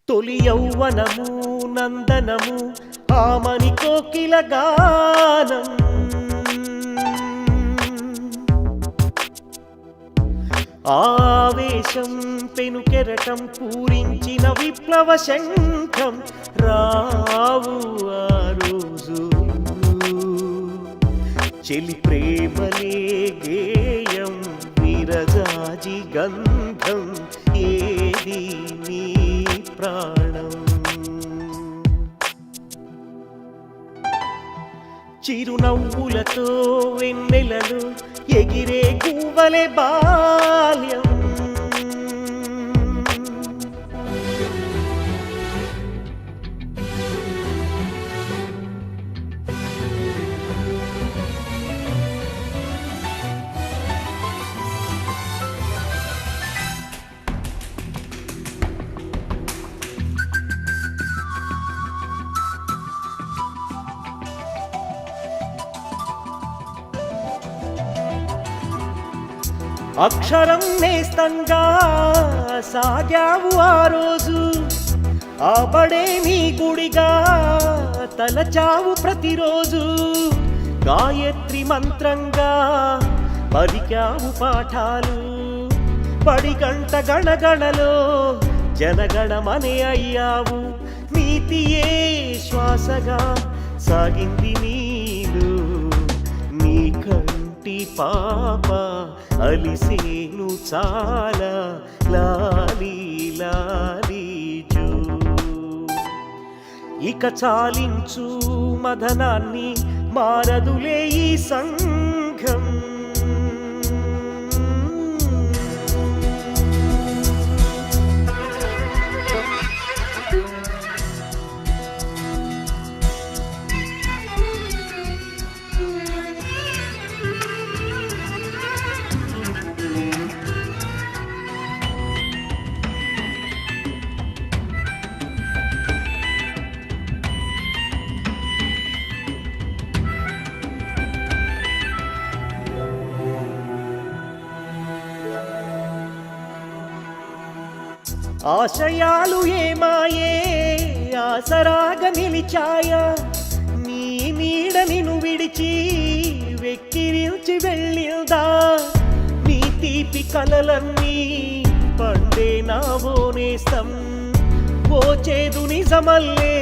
తొలి యౌవనము నందనము ఆమని కోకిల గానం, ఆవేశం పెనుకెరటం పూరించిన విప్లవ శంఖం. రావు ఆ రోజు చెలి ప్రేమలే గేయం విరజాజి గంధం. ఏది నీ ప్రాణం? చిరునవ్వులతో వెన్నెలలు ఎగిరే గువ్వలే బాల్యం. అక్షరం నేస్తంగా సాగావు ఆ రోజు, ఆపడే నీ గుడిగా తలచావు ప్రతిరోజు. గాయత్రి మంత్రంగా పలికావు పాఠాలు, పడిగంట గణగణలో జనగణమనే అయ్యావు. నీతియే శ్వాసగా సాగింది నీలు, నీ కంటి పాప అలిసేను చాలా. లాలీ లాలీ జో. ఇక చాలించు మదనాన్ని, మారదులే ఈ సంఘం. ఆశయాలు ఏమాయే ఆసరాగా నిలిచాయా, నీ నీడ నిన్ను విడిచి వెక్కిరించి వెళ్ళిందా. నీ తీపి కలలన్నీ పండే నావో నేస్తం, ఓ చేదు నిజమల్లే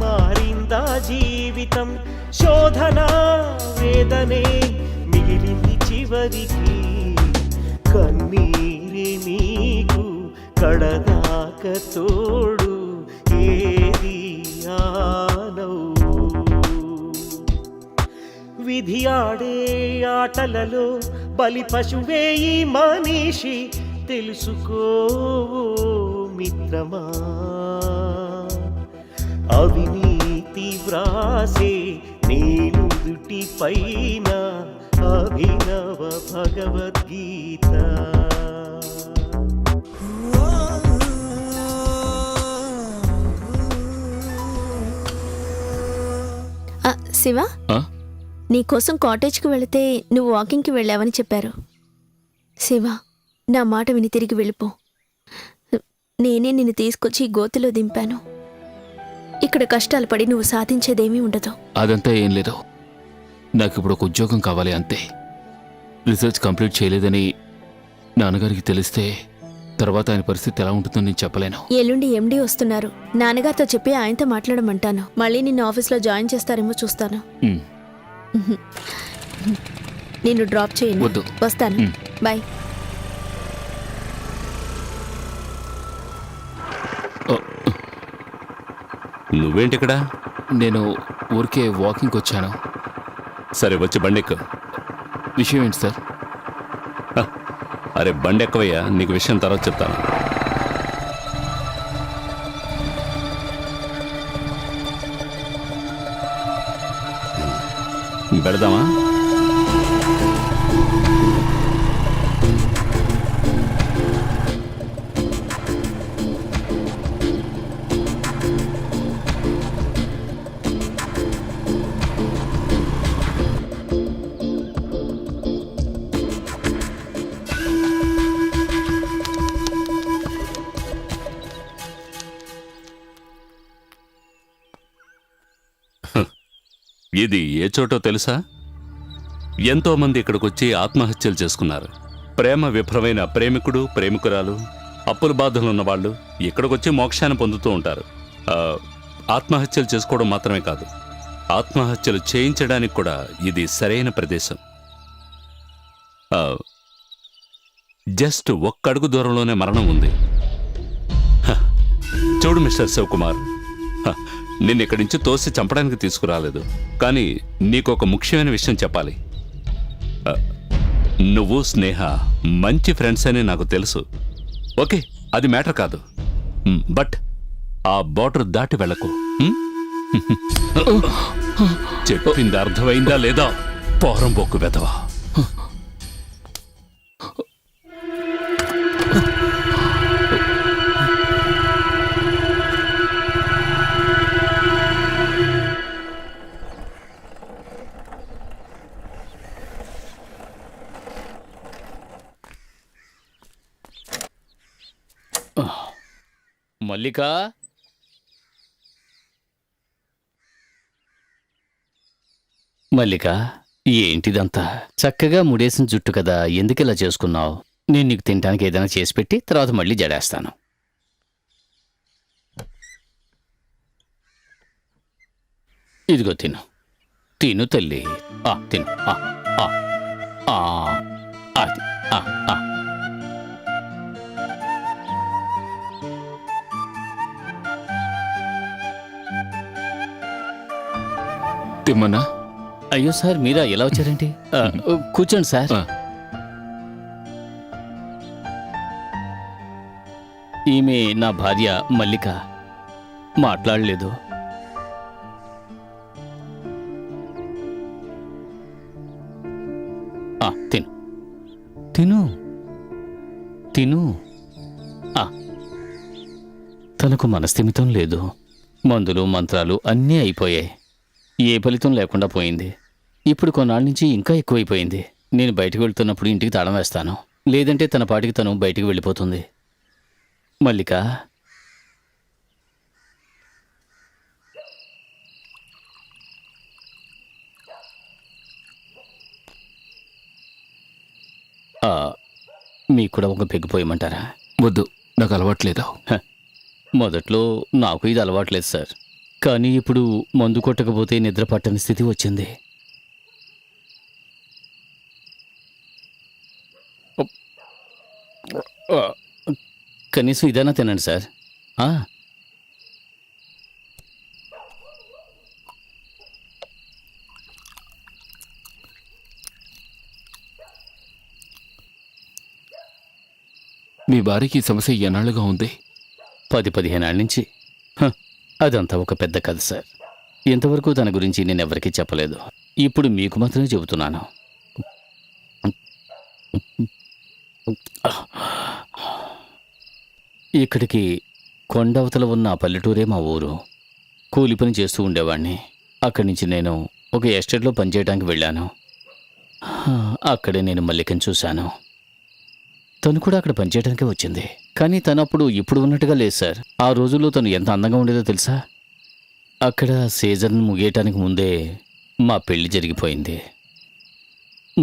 మారిందా జీవితం. శోధన వేదనే మిగిలింది చివరికి, కన్నీరే నీకు కడదాక తోడు. ఏది ఆనవు విధి ఆడే ఆటలలో బలి పశువే ఈ మనిషి తెలుసుకో మిత్రమా అవినీతి వ్రాసే నీలుదుటి పైన అభినవ భగవద్గీత శివ ఆ? నీకోసం కాటేజ్కి వెళితే నువ్వు వాకింగ్కి వెళ్ళావని చెప్పారు. శివ, నా మాట విని తిరిగి వెళ్ళిపో. నేనే నిన్ను తీసుకొచ్చి ఈ గోతిలో దింపాను. ఇక్కడ కష్టాలు పడి నువ్వు సాధించేదేమీ ఉండదు. అదంతా ఏం లేదు. నాకు ఇప్పుడు ఒక ఉద్యోగం కావాలి అంతే. రీసెర్చ్ కంప్లీట్ చేయలేదని నాన్నగారికి తెలిస్తే తర్వాత ఆయన పరిస్థితి ఎలా ఉంటుందో నేను చెప్పలేను. ఎల్లుండి ఎండీ వస్తున్నారు. నాన్నగారితో చెప్పి ఆయనతో మాట్లాడమంటాను. మళ్ళీ నిన్ను ఆఫీస్లో జాయిన్ చేస్తారేమో చూస్తాను. ఉమ్, నిన్ను డ్రాప్ చేయను. వద్దు. వస్తాను. బాయ్. నువ్వేంటి ఇక్కడ? నేను ఊరికే వాకింగ్కి వచ్చాను. సరే వచ్చి బండెక్కు. విషయం ఏంటి సార్? అరే బండెక్కవయ్యా, నీకు విషయం తర్వాత చెప్తాను. పెడదామా? ఇది ఏ చోటో తెలుసా? ఎంతో మంది ఇక్కడికొచ్చి ఆత్మహత్యలు చేసుకున్నారు. ప్రేమ విఫలమైన ప్రేమికుడు, ప్రేమికురాలు, అప్పుల బాధలు ఉన్నవాళ్ళు ఇక్కడికొచ్చి మోక్షాన్ని పొందుతూ ఉంటారు. ఆత్మహత్యలు చేసుకోవడం మాత్రమే కాదు, ఆత్మహత్యలు చేయించడానికి కూడా ఇది సరైన ప్రదేశం. జస్ట్ ఒక్క అడుగు దూరంలోనే మరణం ఉంది. చూడు మిస్టర్ శివకుమార్, నిన్ను ఇక్కడి నుంచి తోసి చంపడానికి తీసుకురాలేదు, కానీ నీకు ఒక ముఖ్యమైన విషయం చెప్పాలి. నువ్వు స్నేహ మంచి ఫ్రెండ్స్ అని నాకు తెలుసు. ఓకే, అది మ్యాటర్ కాదు. బట్ ఆ బార్డర్ దాటి వెళ్ళకు. చెప్పింది అర్థమైందా లేదా? పోరం బొక్కు వెదవా. మల్లిక, మల్లిక, ఏంటిదంతా? చక్కగా ముడేసిన జుట్టు కదా, ఎందుకు ఇలా చేసుకున్నావు? నేను నీకు తినడానికి ఏదైనా చేసి పెట్టి తర్వాత మళ్ళీ జడేస్తాను. ఇదిగో తిను, తిను తల్లి. తిను. అది తిమ్మన్నా. అయ్యో సార్, మీరా? ఎలా వచ్చారేంటి? కూర్చోండి సార్. ఈమె నా భార్య మల్లిక. మాట్లాడలేదు. తిను తిను తిను. తనకు మనస్థిమితం లేదు. మందులు మంత్రాలు అన్నీ అయిపోయాయి. ఏ ఫలితం లేకుండా పోయింది. ఇప్పుడు కొన్నాళ్ళ నుంచి ఇంకా ఎక్కువైపోయింది. నేను బయటకు వెళ్తున్నప్పుడు ఇంటికి తాళం వేస్తాను, లేదంటే తన పాటికి తను బయటికి వెళ్ళిపోతుంది. మల్లిక, మీకు కూడా ఒక పెగ్గిపోయమంటారా? వద్దు, నాకు అలవాట్లేదు. మొదట్లో నాకు ఇది అలవాట్లేదు సార్, కానీ ఇప్పుడు మందు కొట్టకపోతే నిద్ర పట్టని స్థితి వచ్చింది. కనీసం ఇదైనా తినండి సార్. మీ భార్యకి ఈ సమస్య ఎన్నాళ్ళుగా ఉంది? 10-15 ఏళ్ళ నుంచి. అదంతా ఒక పెద్ద కథ సార్. ఇంతవరకు తన గురించి నేను ఎవరికీ చెప్పలేదు. ఇప్పుడు మీకు మాత్రమే చెబుతున్నాను. ఇక్కడికి కొండవతల ఉన్న ఆ పల్లెటూరే మా ఊరు. కూలి పని చేస్తూ ఉండేవాడిని. అక్కడి నుంచి నేను ఒక ఎస్టేట్లో పనిచేయడానికి వెళ్ళాను. అక్కడే నేను మల్లికను చూశాను. తను కూడా అక్కడ పనిచేయడానికే వచ్చింది. కానీ తను అప్పుడు ఇప్పుడు ఉన్నట్టుగా లేదు సార్. ఆ రోజుల్లో తను ఎంత అందంగా ఉండేదో తెలుసా? అక్కడ సీజన్ ముగియటానికి ముందే మా పెళ్లి జరిగిపోయింది.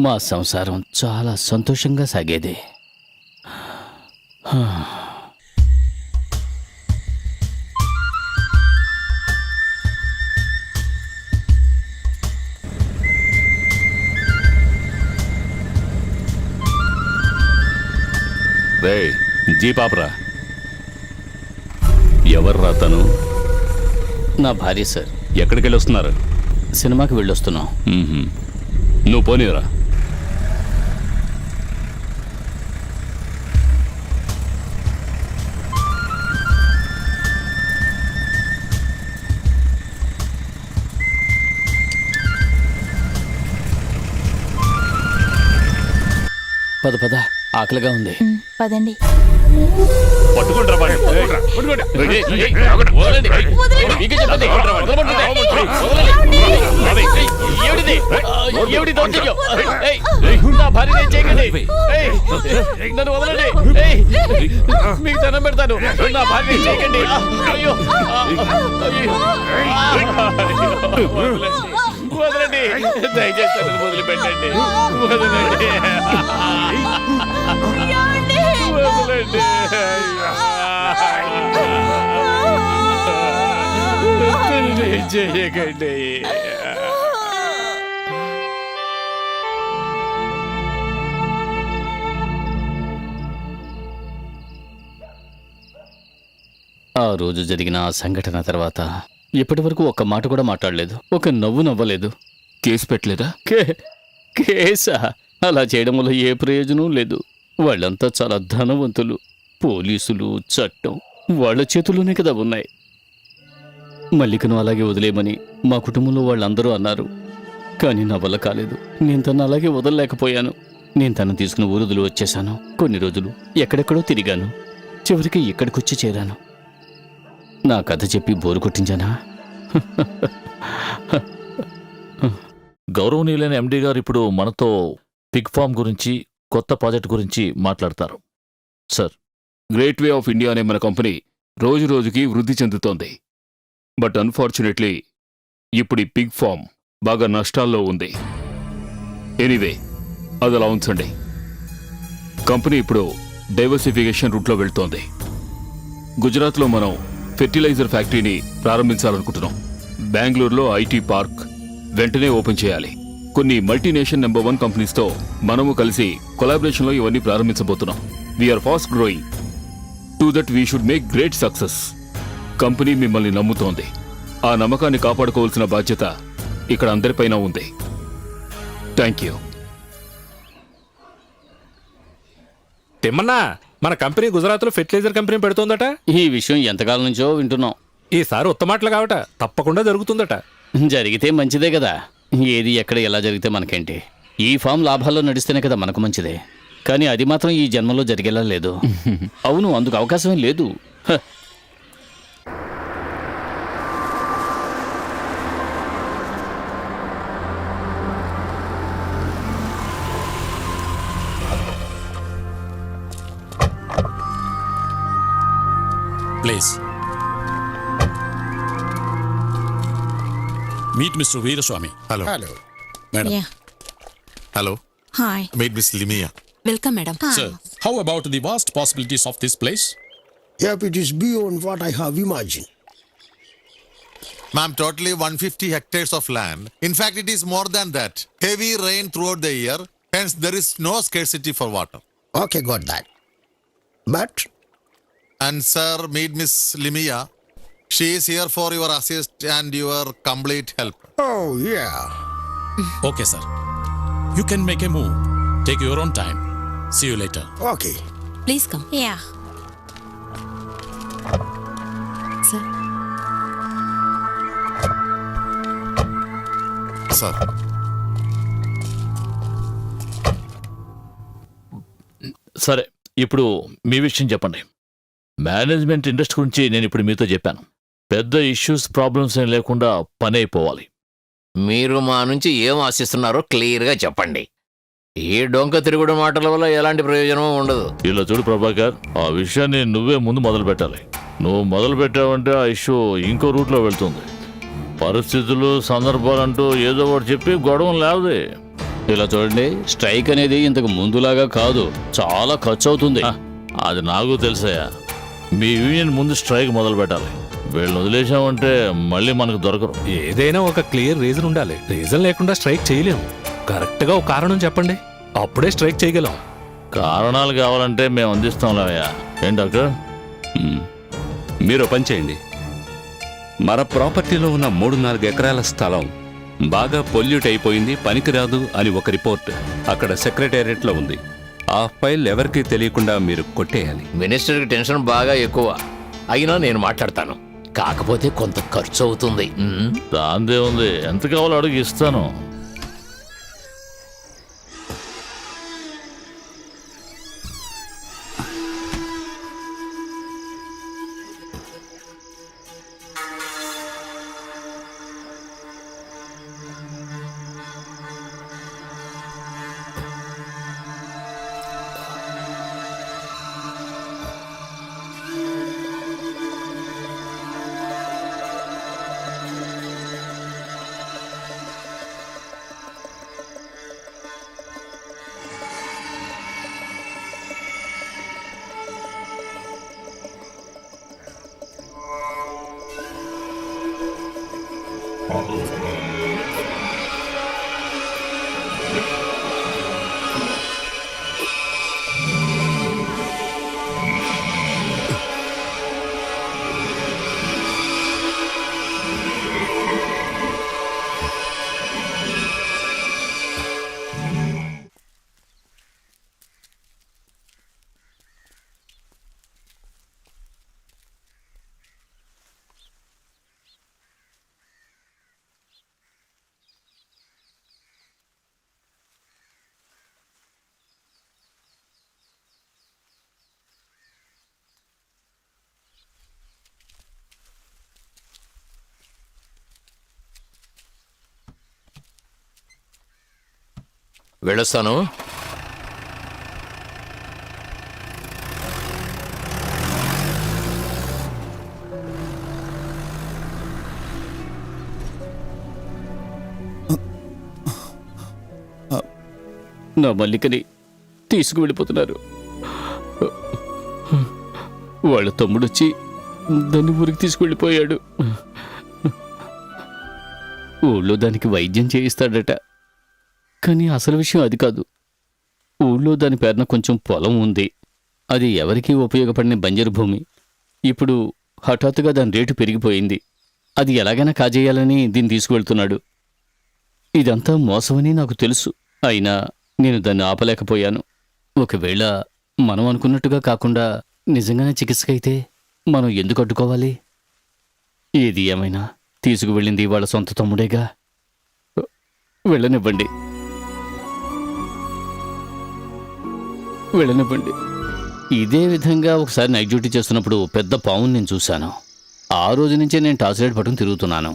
మా సంసారం చాలా సంతోషంగా సాగేది. రే జీపాపరా, ఎవర్రా తను? నా భార్య సార్. ఎక్కడికి వెళ్ళి వస్తున్నారు? సినిమాకి వెళ్ళొస్తున్నాం. నువ్వు పోనీరా. పద పద, ఆకలిగా ఉంది. పదండి. పట్టుకుంటారా వాడిని? పట్టుకోండి. నా భార్య చేయకండి. నన్ను వదలండి. మీకు దండం పెడతాను. నా భార్య చేయకండి. అయ్యో వదలండి. దయచేసి నన్ను వదిలిపెట్టండి. వదలండి. వదలండి. చేయకండి. ఆ రోజు జరిగిన ఆ సంఘటన తర్వాత ఇప్పటి వరకు ఒక్క మాట కూడా మాట్లాడలేదు. ఒక నవ్వు నవ్వలేదు. కేసు పెట్టలేదా? కేసా? అలా చేయడం వల్ల ఏ ప్రయోజనం లేదు. వాళ్ళంతా చాలా ధనవంతులు. పోలీసులు, చట్టం వాళ్ళ చేతుల్లోనే కదా ఉన్నాయి. మల్లికను అలాగే వదిలేయమని మా కుటుంబంలో వాళ్ళందరూ అన్నారు. కానీ నా వల్ల కాలేదు. నేను తను అలాగే వదలలేకపోయాను. నేను తను తీసుకుని ఊరుదులు వచ్చేశాను. కొన్ని రోజులు ఎక్కడెక్కడో తిరిగాను. చివరికి ఇక్కడికొచ్చి చేరాను. నా కథ చెప్పి బోరు కొట్టించానా? గౌరవనీయులైన ఎండి గారు ఇప్పుడు మనతో పిగ్ ఫార్మ్ గురించి, కొత్త ప్రాజెక్ట్ గురించి మాట్లాడతారు. Sir, great way of India అనే మన కంపెనీ రోజు రోజుకి వృద్ధి చెందుతోంది. బట్ అన్ఫార్చునేట్లీ ఇప్పుడు ఈ పిగ్ ఫార్మ్ బాగా నష్టాల్లో ఉంది. ఎనీవే, అది అలా ఉంచండి. కంపెనీ ఇప్పుడు డైవర్సిఫికేషన్ రూట్లో వెళ్తోంది. గుజరాత్లో మనం ఫెర్టిలైజర్ ఫ్యాక్టరీని ప్రారంభించాలనుకుంటున్నాం. బెంగళూరులో ఐటీ పార్క్ వెంటనే ఓపెన్ చేయాలి. కొన్ని మల్టీనేషనల్ నెంబర్ 1 కంపెనీస్తో మనము కలిసి కొలాబరేషన్లో ఇవన్నీ ప్రారంభించబోతున్నాం. We're fast growing. To that we should make great success. Company మిమ్మల్ని నమ్ముతోంది. ఆ నమ్మకాన్ని కాపాడుకోవాల్సిన బాధ్యత ఇక్కడ అందరిపైన ఉంది. Thank you. తిమ్మన్నా, మన కంపెనీ గుజరాత్లో ఫెర్టిలైజర్ కంపెనీ పెడుతోందట. ఈ విషయం ఎంతకాలం నుంచో వింటున్నాం. ఈసారి ఉత్తమాటలు కావట, తప్పకుండా జరుగుతుందట. జరిగితే మంచిదే కదా. ఏది ఎక్కడ ఎలా జరిగితే మనకేంటి? ఈ ఫామ్ లాభాల్లో నడిస్తేనే కదా మనకు మంచిదే. కానీ అది మాత్రం ఈ జన్మలో జరిగేలా లేదు. అవును, అందుకు అవకాశమే లేదు. Please. Meet Mr. Veeraswamy. Hello. Hello. Madam. Yeah. Hello. Hi. Meet Miss Limia. Welcome, madam. Sir, how about the vast possibilities of this place? Yep, it is beyond what I have imagined. Ma'am, totally 150 hectares of land. In fact, it is more than that. Heavy rain throughout the year, hence there is no scarcity for water. Okay, got that. But? And sir, meet Miss Limia. She is here for your assist and your complete help. Oh, yeah. Okay, sir. You can make a move. Take your own time. See you later. Okay. Please come. Yeah sir sir సరే, ఇప్పుడు మీ విషయం చెప్పండి. మేనేజ్మెంట్ ఇండస్ట్రీ గురించి నేను ఇప్పుడు మీతో చెప్పాను. పెద్ద ఇష్యూస్, ప్రాబ్లమ్స్ ఏం లేకుండా పని అయిపోవాలి. మీరు మా నుంచి ఏం ఆశిస్తున్నారో క్లియర్గా చెప్పండి. ఈ డొంక తిరుగుడు మాటల వల్ల ఎలాంటి ప్రయోజనం ఉండదు. ఇలా చూడు ప్రభాకర్, ఆ విషయాన్ని నువ్వే ముందు మొదలు పెట్టాలి. నువ్వు మొదలు పెట్టావంటే ఆ ఇష్యూ ఇంకో రూట్లో వెళ్తుంది. పరిస్థితులు, సందర్భాలంటూ ఏదో ఒకటి చెప్పి గొడవ లేవది. ఇలా చూడండి, స్ట్రైక్ అనేది ఇంతకు ముందులాగా కాదు, చాలా ఖర్చు అవుతుంది. అది నాకు తెలుసయ్యా. మీ యూనియన్ ముందు స్ట్రైక్ మొదలు పెట్టాలి. వీళ్ళని వదిలేసామంటే మళ్ళీ మనకు దొరకరు. ఏదైనా ఒక క్లియర్ రీజన్ ఉండాలి. రీజన్ లేకుండా స్ట్రైక్ చేయలేము. కరెక్ట్గా ఒక కారణం చెప్పండి, అప్పుడే స్ట్రైక్ చేయగలం. కారణాలు కావాలంటే మేము అందిస్తాంలేవయ్యా. ఏం డాక్టర్? మీరు పని చేయండి. మన ప్రాపర్టీలో ఉన్న 3-4 ఎకరాల స్థలం బాగా పొల్యూట్ అయిపోయింది, పనికిరాదు అని ఒక రిపోర్ట్ అక్కడ సెక్రటేరియట్లో ఉంది. ఆ ఫైల్ ఎవరికీ తెలియకుండా మీరు కొట్టేయాలి. మినిస్టర్కి టెన్షన్ బాగా ఎక్కువ. అయినా నేను మాట్లాడతాను. కాకపోతే కొంత ఖర్చు అవుతుంది. దాందే ఉంది, ఎంత కావాలో అడుగు ఇస్తాను. వెళ్ళొస్తాను. నా మల్లికని తీసుకువెళ్ళిపోతున్నారు. వాళ్ళ తమ్ముడొచ్చి దాన్ని ఊరికి తీసుకువెళ్ళిపోయాడు. ఊళ్ళో దానికి వైద్యం చేయిస్తాడట. కానీ అసలు విషయం అది కాదు. ఊళ్ళో దాని పేరున కొంచెం పొలం ఉంది. అది ఎవరికీ ఉపయోగపడిన బంజరు భూమి. ఇప్పుడు హఠాత్తుగా దాని రేటు పెరిగిపోయింది. అది ఎలాగైనా కాజేయాలని దీన్ని తీసుకువెళ్తున్నాడు. ఇదంతా మోసమని నాకు తెలుసు. అయినా నేను దాన్ని ఆపలేకపోయాను. ఒకవేళ మనం అనుకున్నట్టుగా కాకుండా నిజంగానే చికిత్సకైతే మనం ఎందుకు అడ్డుకోవాలి? ఏది ఏమైనా తీసుకువెళ్ళింది వాళ్ళ సొంత తమ్ముడేగా. వెళ్ళనివ్వండి. ఇదే విధంగా ఒకసారి నైట్ డ్యూటీ చేస్తున్నప్పుడు పెద్ద పావుని నేను చూశాను. ఆ రోజు నుంచే నేను టార్చ్ లైట్ పట్టుకుని తిరుగుతున్నాను.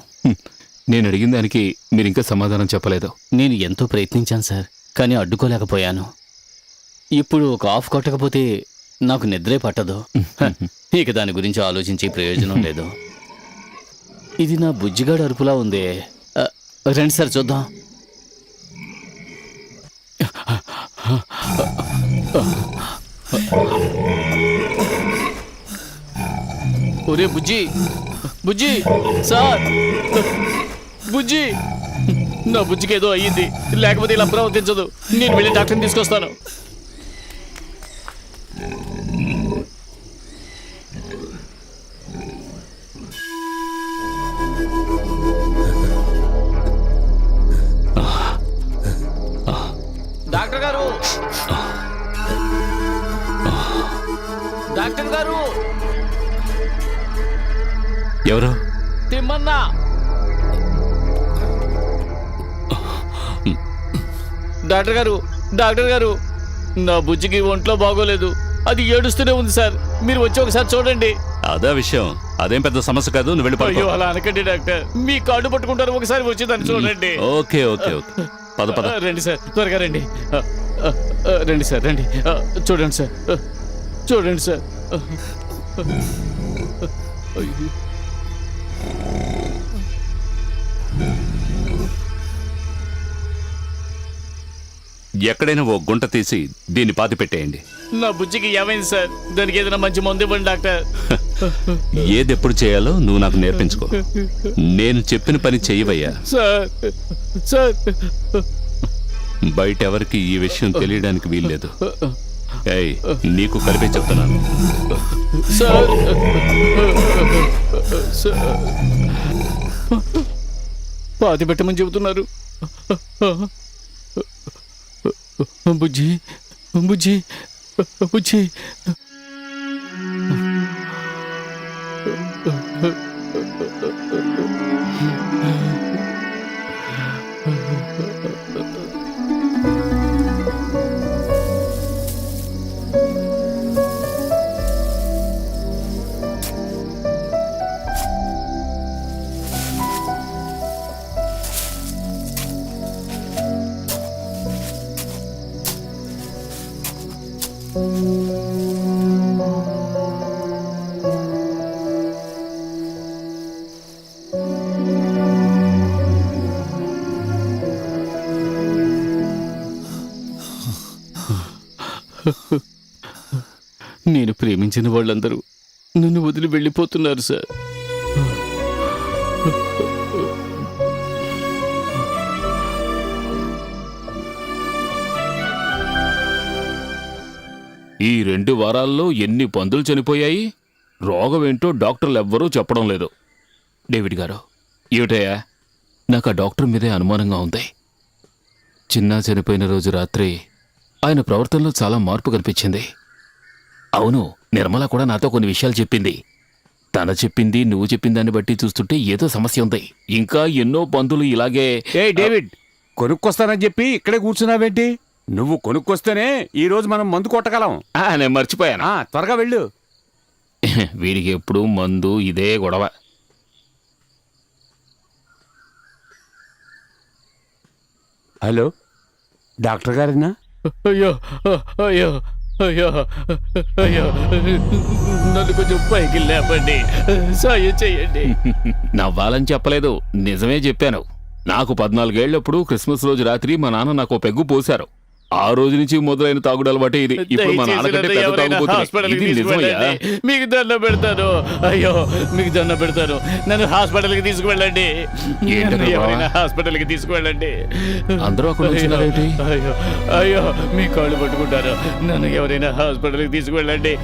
నేను అడిగిన దానికి మీరు ఇంకా సమాధానం చెప్పలేదు. నేను ఎంతో ప్రయత్నించాను సార్, కానీ అడ్డుకోలేకపోయాను. ఇప్పుడు ఒక ఆఫ్ కొట్టకపోతే నాకు నిద్రే పట్టదు. ఇక దాని గురించి ఆలోచించే ప్రయోజనం లేదు. ఇది నా బుజ్జిగాడు అరుపులా ఉందే. రండి సార్ చూద్దాం. ఒరే బుజ్జి, బుజ్జి సార్, బుజ్జి, నా బుజ్జికి ఏదో అయ్యింది. లేకపోతే ఇలా ప్రవర్తించదు. నేను వెళ్ళి డాక్టర్ని తీసుకొస్తాను. డాక్టర్ గారు, డాక్టర్ గారు ఎవరు? తిమ్మన్నా. డాక్టర్ గారు, డాక్టర్ గారు, నా బుజ్జికి ఒంట్లో బాగోలేదు. అది ఏడుస్తూనే ఉంది సార్. మీరు వచ్చి ఒకసారి చూడండి. అదే విషయం. అదేం పెద్ద సమస్య కాదు, నువ్వు వెళ్ళి అయ్యో పడుకో. అలా అనకండి డాక్టర్. మీ కార్డు పట్టుకుంటారు, ఒకసారి వచ్చి దాన్ని చూడండి. ఓకే ఓకే ఓకే, పద పద. రండి సార్, త్వరగా రండి. రండి సార్, రండి. చూడండి సార్, చూడండి సార్. అయ్యో. ఎక్కడైనా ఓ గుంట తీసి దీన్ని పాతి పెట్టేయండి. నా బుజ్జికి ఏమైంది సార్? దానికి ఏదైనా మంచి మందు ఇవ్వండి డాక్టర్. ఏదెప్పుడు చేయాలో నువ్వు నాకు నేర్పించుకో. నేను చెప్పిన పని చెయ్యవయ్యా. సార్, సార్, బయట ఎవరికి ఈ విషయం తెలియడానికి వీల్లేదు. ఏయ్, నీకు కలిపే చెప్తున్నాను. Sir, sir. పాతి పెట్టమని చెబుతున్నారు. బుజ్జి, బుజ్జి, బుజ్జి. నేను ప్రేమించిన వాళ్ళందరూ నన్ను వదిలి వెళ్ళిపోతున్నారు సార్. ఈ 2 వారాల్లో ఎన్ని పందులు చనిపోయాయి? రోగం ఏంటో డాక్టర్లు ఎవ్వరూ చెప్పడం లేదు. డేవిడ్ గారు, ఏమిటయ్యా? నాకు ఆ డాక్టర్ మీదే అనుమానంగా ఉంది. చిన్నా చనిపోయిన రోజు రాత్రి ఆయన ప్రవర్తనలో చాలా మార్పు కనిపించింది. అవును, నిర్మల కూడా నాతో కొన్ని విషయాలు చెప్పింది. తన చెప్పింది, నువ్వు చెప్పిన దాన్ని బట్టి చూస్తుంటే ఏదో సమస్య ఉంది. ఇంకా ఎన్నో పందులు ఇలాగే. ఏ డేవిడ్, కొనుక్కొస్తానని చెప్పి ఇక్కడే కూర్చున్నావేంటి? నువ్వు కొనుక్కొస్తేనే ఈ రోజు మనం మందు కొట్టగలం. నేను మర్చిపోయాను. త్వరగా వెళ్ళు. వీడికి ఎప్పుడు మందు ఇదే గొడవ. హలో, డాక్టర్ గారేనా? అయ్యో, అయ్యో, అయ్యో, అయ్యో, నన్ను కొంచెం పైకి లేపండి, సాయం చెయ్యండి. నవ్వాలని చెప్పలేదు, నిజమే చెప్పాను. నాకు 14 ఏళ్లప్పుడు క్రిస్మస్ రోజు రాత్రి మా నాన్న నాకు ఓ పెగ్గు పోశారు. ఆ రోజు నుంచి మొదలైన తాగుడు అలవాటే ఇది. ఇప్పుడు మా నాన్నకంటే పెద్ద తాగుబోతున్నా. ఇది నిజమయ్యా. మీకు దండ పెడతాను. అయ్యో, మీకు దండ పెడతాను. నన్ను హాస్పిటల్కి తీసుకువెళ్ళండి. ఎవరైనా హాస్పిటల్కి తీసుకువెళ్ళండి. అందరూ అక్కడ వచ్చినారేంటి? అయ్యో, అయ్యో, మీ కాళ్ళు పట్టుకుంటారు. నన్ను ఎవరైనా హాస్పిటల్కి తీసుకువెళ్ళండి.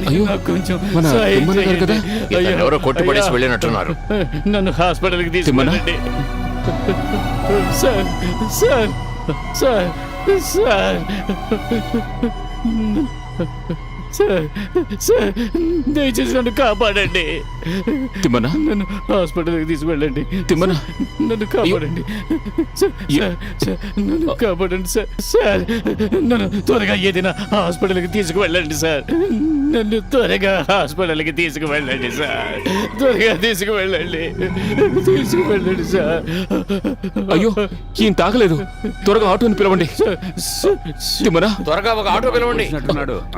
అయ్యో, నాకు కొంచెం మన సాయం తిమ్మన్న గారు కదా? చేయండి. అయ్యో, ఎవరో కొట్టుపడేసి వెళ్ళినట్టున్నారు. నన్ను హాస్పిటల్కి తీసుకువెళ్ళండి. Sir, sir, sir, sir, sir, sir, దయచేసి నన్ను కాపాడండి. తిమ్మన్న, నన్ను హాస్పిటల్కి తీసుకువెళ్ళండి. తిమ్మన్న, నన్ను కాపాడండి. సార్, సార్, నన్ను కాపాడండి సార్. సార్, నన్ను త్వరగా ఏదైనా హాస్పిటల్కి తీసుకువెళ్ళండి సార్. నన్ను త్వరగా హాస్పిటల్కి తీసుకువెళ్ళండి సార్. త్వరగా తీసుకువెళ్ళండి, తీసుకువెళ్ళండి సార్. అయ్యో, ఈయన తాగలేదు. త్వరగా ఆటోని పిలవండి. తిమ్మన్న, త్వరగా ఒక ఆటో పిలవండి.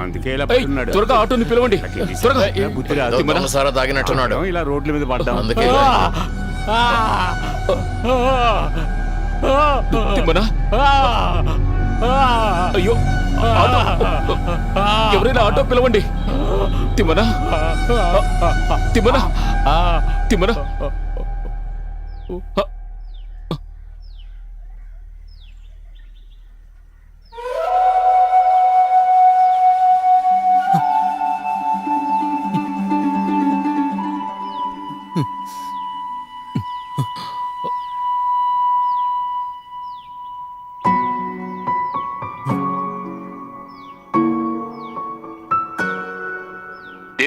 అందుకే ఇలా ఏయ్, త్వరగా ఆటోని పిలవండి. త్వరగా. తిమ్మన్న, సారా తాగినట్టున్నాడు. ఇలా రోడ్ల మీద పడ్డాం. అందుకే తిమ్మన్న, అయ్యో, ఆటో. ఎవరైనా ఆటో పిలవండి. తిమ్మన్న, తిమ్మన్న, తిమ్మన్న.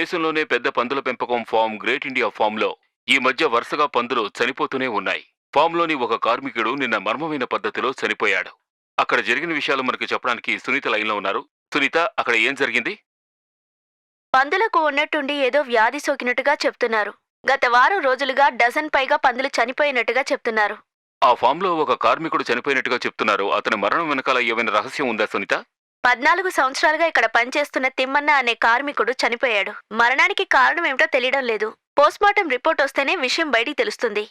దేశంలోనే పెద్ద పందుల పెంపకం ఫామ్ గ్రేట్ ఇండియా ఫామ్లో ఈ మధ్య వరుసగా పందులు చనిపోతూనే ఉన్నాయి. ఫామ్లోని ఒక కార్మికుడు నిన్న మర్మమైన పద్ధతిలో చనిపోయాడు. అక్కడ జరిగిన విషయాలు మనకు చెప్పడానికి సునీత లైన్లో ఉన్నారు. సునీత, అక్కడ ఏం జరిగింది? పందులకు ఉన్నట్టుండి ఏదో వ్యాధి సోకినట్టుగా చెప్తున్నారు. గత వారం రోజులుగా డజన్ పైగా పందులు చనిపోయినట్టుగా చెప్తున్నారు. ఆ ఫామ్లో ఒక కార్మికుడు చనిపోయినట్టుగా చెప్తున్నారు. అతని మరణం వెనకాల ఏమైనా రహస్యం ఉందా సునీత? 14 సంవత్సరాలుగా ఇక్కడ పనిచేస్తున్న తిమ్మన్న అనే కార్మికుడు చనిపోయాడు. మరణానికి కారణం ఏమిటో తెలియడం లేదు. పోస్ట్మార్టం రిపోర్ట్ వస్తేనే విషయం బయటికి తెలుస్తుంది.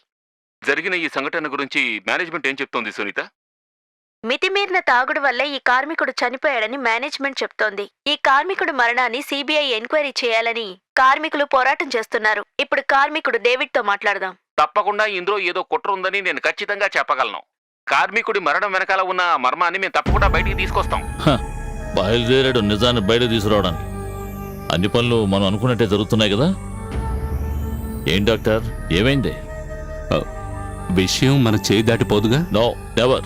జరిగిన ఈ సంఘటన గురించి మేనేజ్మెంట్ ఏం చెప్తోంది సునీత? మితిమీరిన తాగుడు వల్లే ఈ కార్మికుడు చనిపోయాడని మేనేజ్మెంట్ చెప్తోంది. ఈ కార్మికుడు మరణాన్ని సిబిఐ ఎంక్వైరీ చేయాలని కార్మికులు పోరాటం చేస్తున్నారు. ఇప్పుడు కార్మికుడు డేవిడ్తో మాట్లాడదాం. తప్పకుండా ఇందులో ఏదో కుట్ర ఉందని నేను ఖచ్చితంగా చెప్పగలను. కార్మికుడి మరణం వెనకాల ఉన్న మర్మాన్ని మేము తప్పకుండా బయటికి తీసుకొస్తాం. బయలుదేరాడు నిజాన్ని బయట తీసుకురావడానికి. అన్ని పనులు మనం అనుకున్నట్టే జరుగుతున్నాయి కదా. ఏం డాక్టర్, ఏమైంది? విషయం మన చేయి దాటిపోదుగా? No never.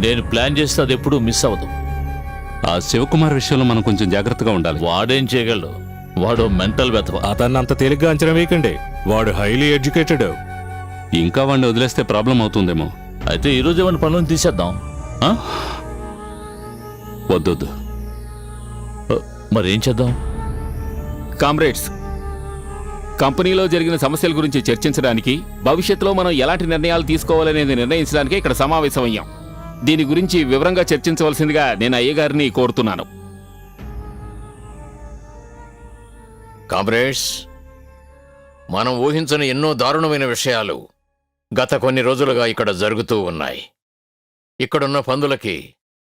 నేను ప్లాన్ చేస్తే అది ఎప్పుడూ మిస్ అవ్వదు. ఆ శివకుమార్ విషయంలో మనం కొంచెం జాగ్రత్తగా ఉండాలి. వాడేం చేయగలడు? వాడు మెంటల్ వెతవ. అతన్ని అంత తేలిగ్గా అంచనా వేయకండి. వాడు హైలీ ఎడ్యుకేటెడ్. ఇంకా వాడిని వదిలేస్తే ప్రాబ్లం అవుతుందేమో. అయితే ఈరోజు ఏమైనా పనులను తీసేద్దాం. వద్దొద్దు. మరి ఏం చేద్దాం? కామ్రేడ్స్, కంపెనీలో జరిగిన సమస్యల గురించి చర్చించడానికి, భవిష్యత్తులో మనం ఎలాంటి నిర్ణయాలు తీసుకోవాలనేది నిర్ణయించడానికి ఇక్కడ సమావేశమయ్యాం. దీని గురించి వివరంగా చర్చించవలసిందిగా నేను అయ్యగారిని కోరుతున్నాను. కామ్రేడ్స్, మనం ఊహించని ఎన్నో దారుణమైన విషయాలు గత కొన్ని రోజులుగా ఇక్కడ జరుగుతూ ఉన్నాయి. ఇక్కడున్న పందులకి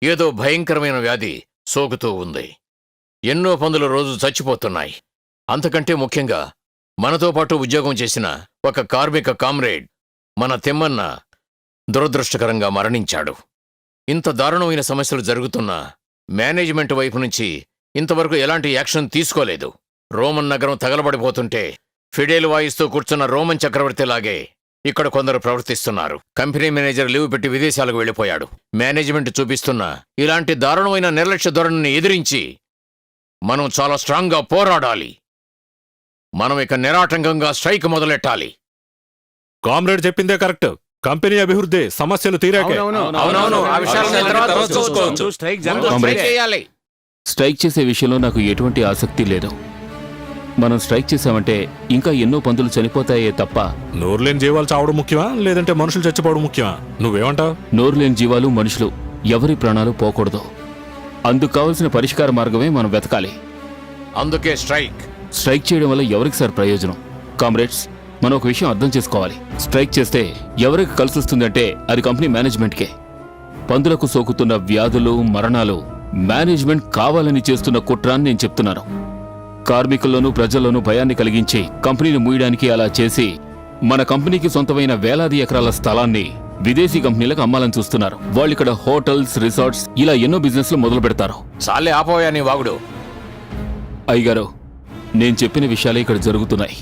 ఏదో భయంకరమైన వ్యాధి సోకుతూ ఉంది. ఎన్నో పందులు రోజు చచ్చిపోతున్నాయి. అంతకంటే ముఖ్యంగా మనతో పాటు ఉద్యోగం చేసిన ఒక కార్మిక కామ్రేడ్ మన తిమ్మన్న దురదృష్టకరంగా మరణించాడు. ఇంత దారుణమైన సమస్యలు జరుగుతున్నా మేనేజ్మెంట్ వైపు నుంచి ఇంతవరకు ఎలాంటి యాక్షన్ తీసుకోలేదు. రోమన్ నగరం తగలబడిపోతుంటే ఫిడేలు వాయిస్తూ కూర్చున్న రోమన్ చక్రవర్తిలాగే ఇక్కడ కొందరు ప్రవర్తిస్తున్నారు. కంపెనీ మేనేజర్ లీవ్ పెట్టి విదేశాలకు వెళ్ళిపోయాడు. మేనేజ్మెంట్ చూపిస్తున్న ఇలాంటి దారుణమైన నిర్లక్ష్య ధోరణిని ఎదిరించి మనం చాలా స్ట్రాంగ్గా పోరాడాలి. మనం ఇక నిరాటంకంగా స్ట్రైక్ మొదలెట్టాలి. కామ్రేడ్ చెప్పిందే కరెక్ట్. కంపెనీ అభివృద్ధి సమస్యలు తీరాకే. స్ట్రైక్ చేసే విషయంలో నాకు ఎటువంటి ఆసక్తి లేదు. మనం స్ట్రైక్ చేసామంటే ఇంకా ఎన్నో పందులు చనిపోతాయే తప్ప. నోరులేని జీవాలు చావడం ముఖ్యమా, లేదంటే మనుషులు చచ్చిపోవడం ముఖ్యమా? నువ్వేమంటావు? నోరు లేని జీవాలు, మనుషులు ఎవరి ప్రాణాలు పోకూడదు. అందుకు కావలసిన పరిష్కార మార్గమే మనం వెతకాలి. అందుకే స్ట్రైక్. స్ట్రైక్ చేయడం వల్ల ఎవరికి సార్ ప్రయోజనం? కామ్రేడ్స్, మనం ఒక విషయం అర్థం చేసుకోవాలి. స్ట్రైక్ చేస్తే ఎవరికి కలిసి వస్తుందంటే అది కంపెనీ మేనేజ్మెంట్కే. పందులకు సోకుతున్న వ్యాధులు, మరణాలు మేనేజ్మెంట్ కావాలని చేస్తున్న కుట్రాన్ని నేను చెప్తున్నాను. కార్మికుల్లోనూ ప్రజల్లోనూ భయాన్ని కలిగించి కంపెనీని మూయడానికి అలా చేసి మన కంపెనీకి సొంతమైన వేలాది ఎకరాల స్థలాన్ని విదేశీ కంపెనీలకు అమ్మాలని చూస్తున్నారు. వాళ్ళు ఇక్కడ హోటల్స్, రిసార్ట్స్ ఇలా ఎన్నో బిజినెస్లు మొదలు పెడతారు. చాలే ఆపోయా నీ వాగుడు. అయ్యగారు, నేను చెప్పిన విషయాలే ఇక్కడ జరుగుతున్నాయి.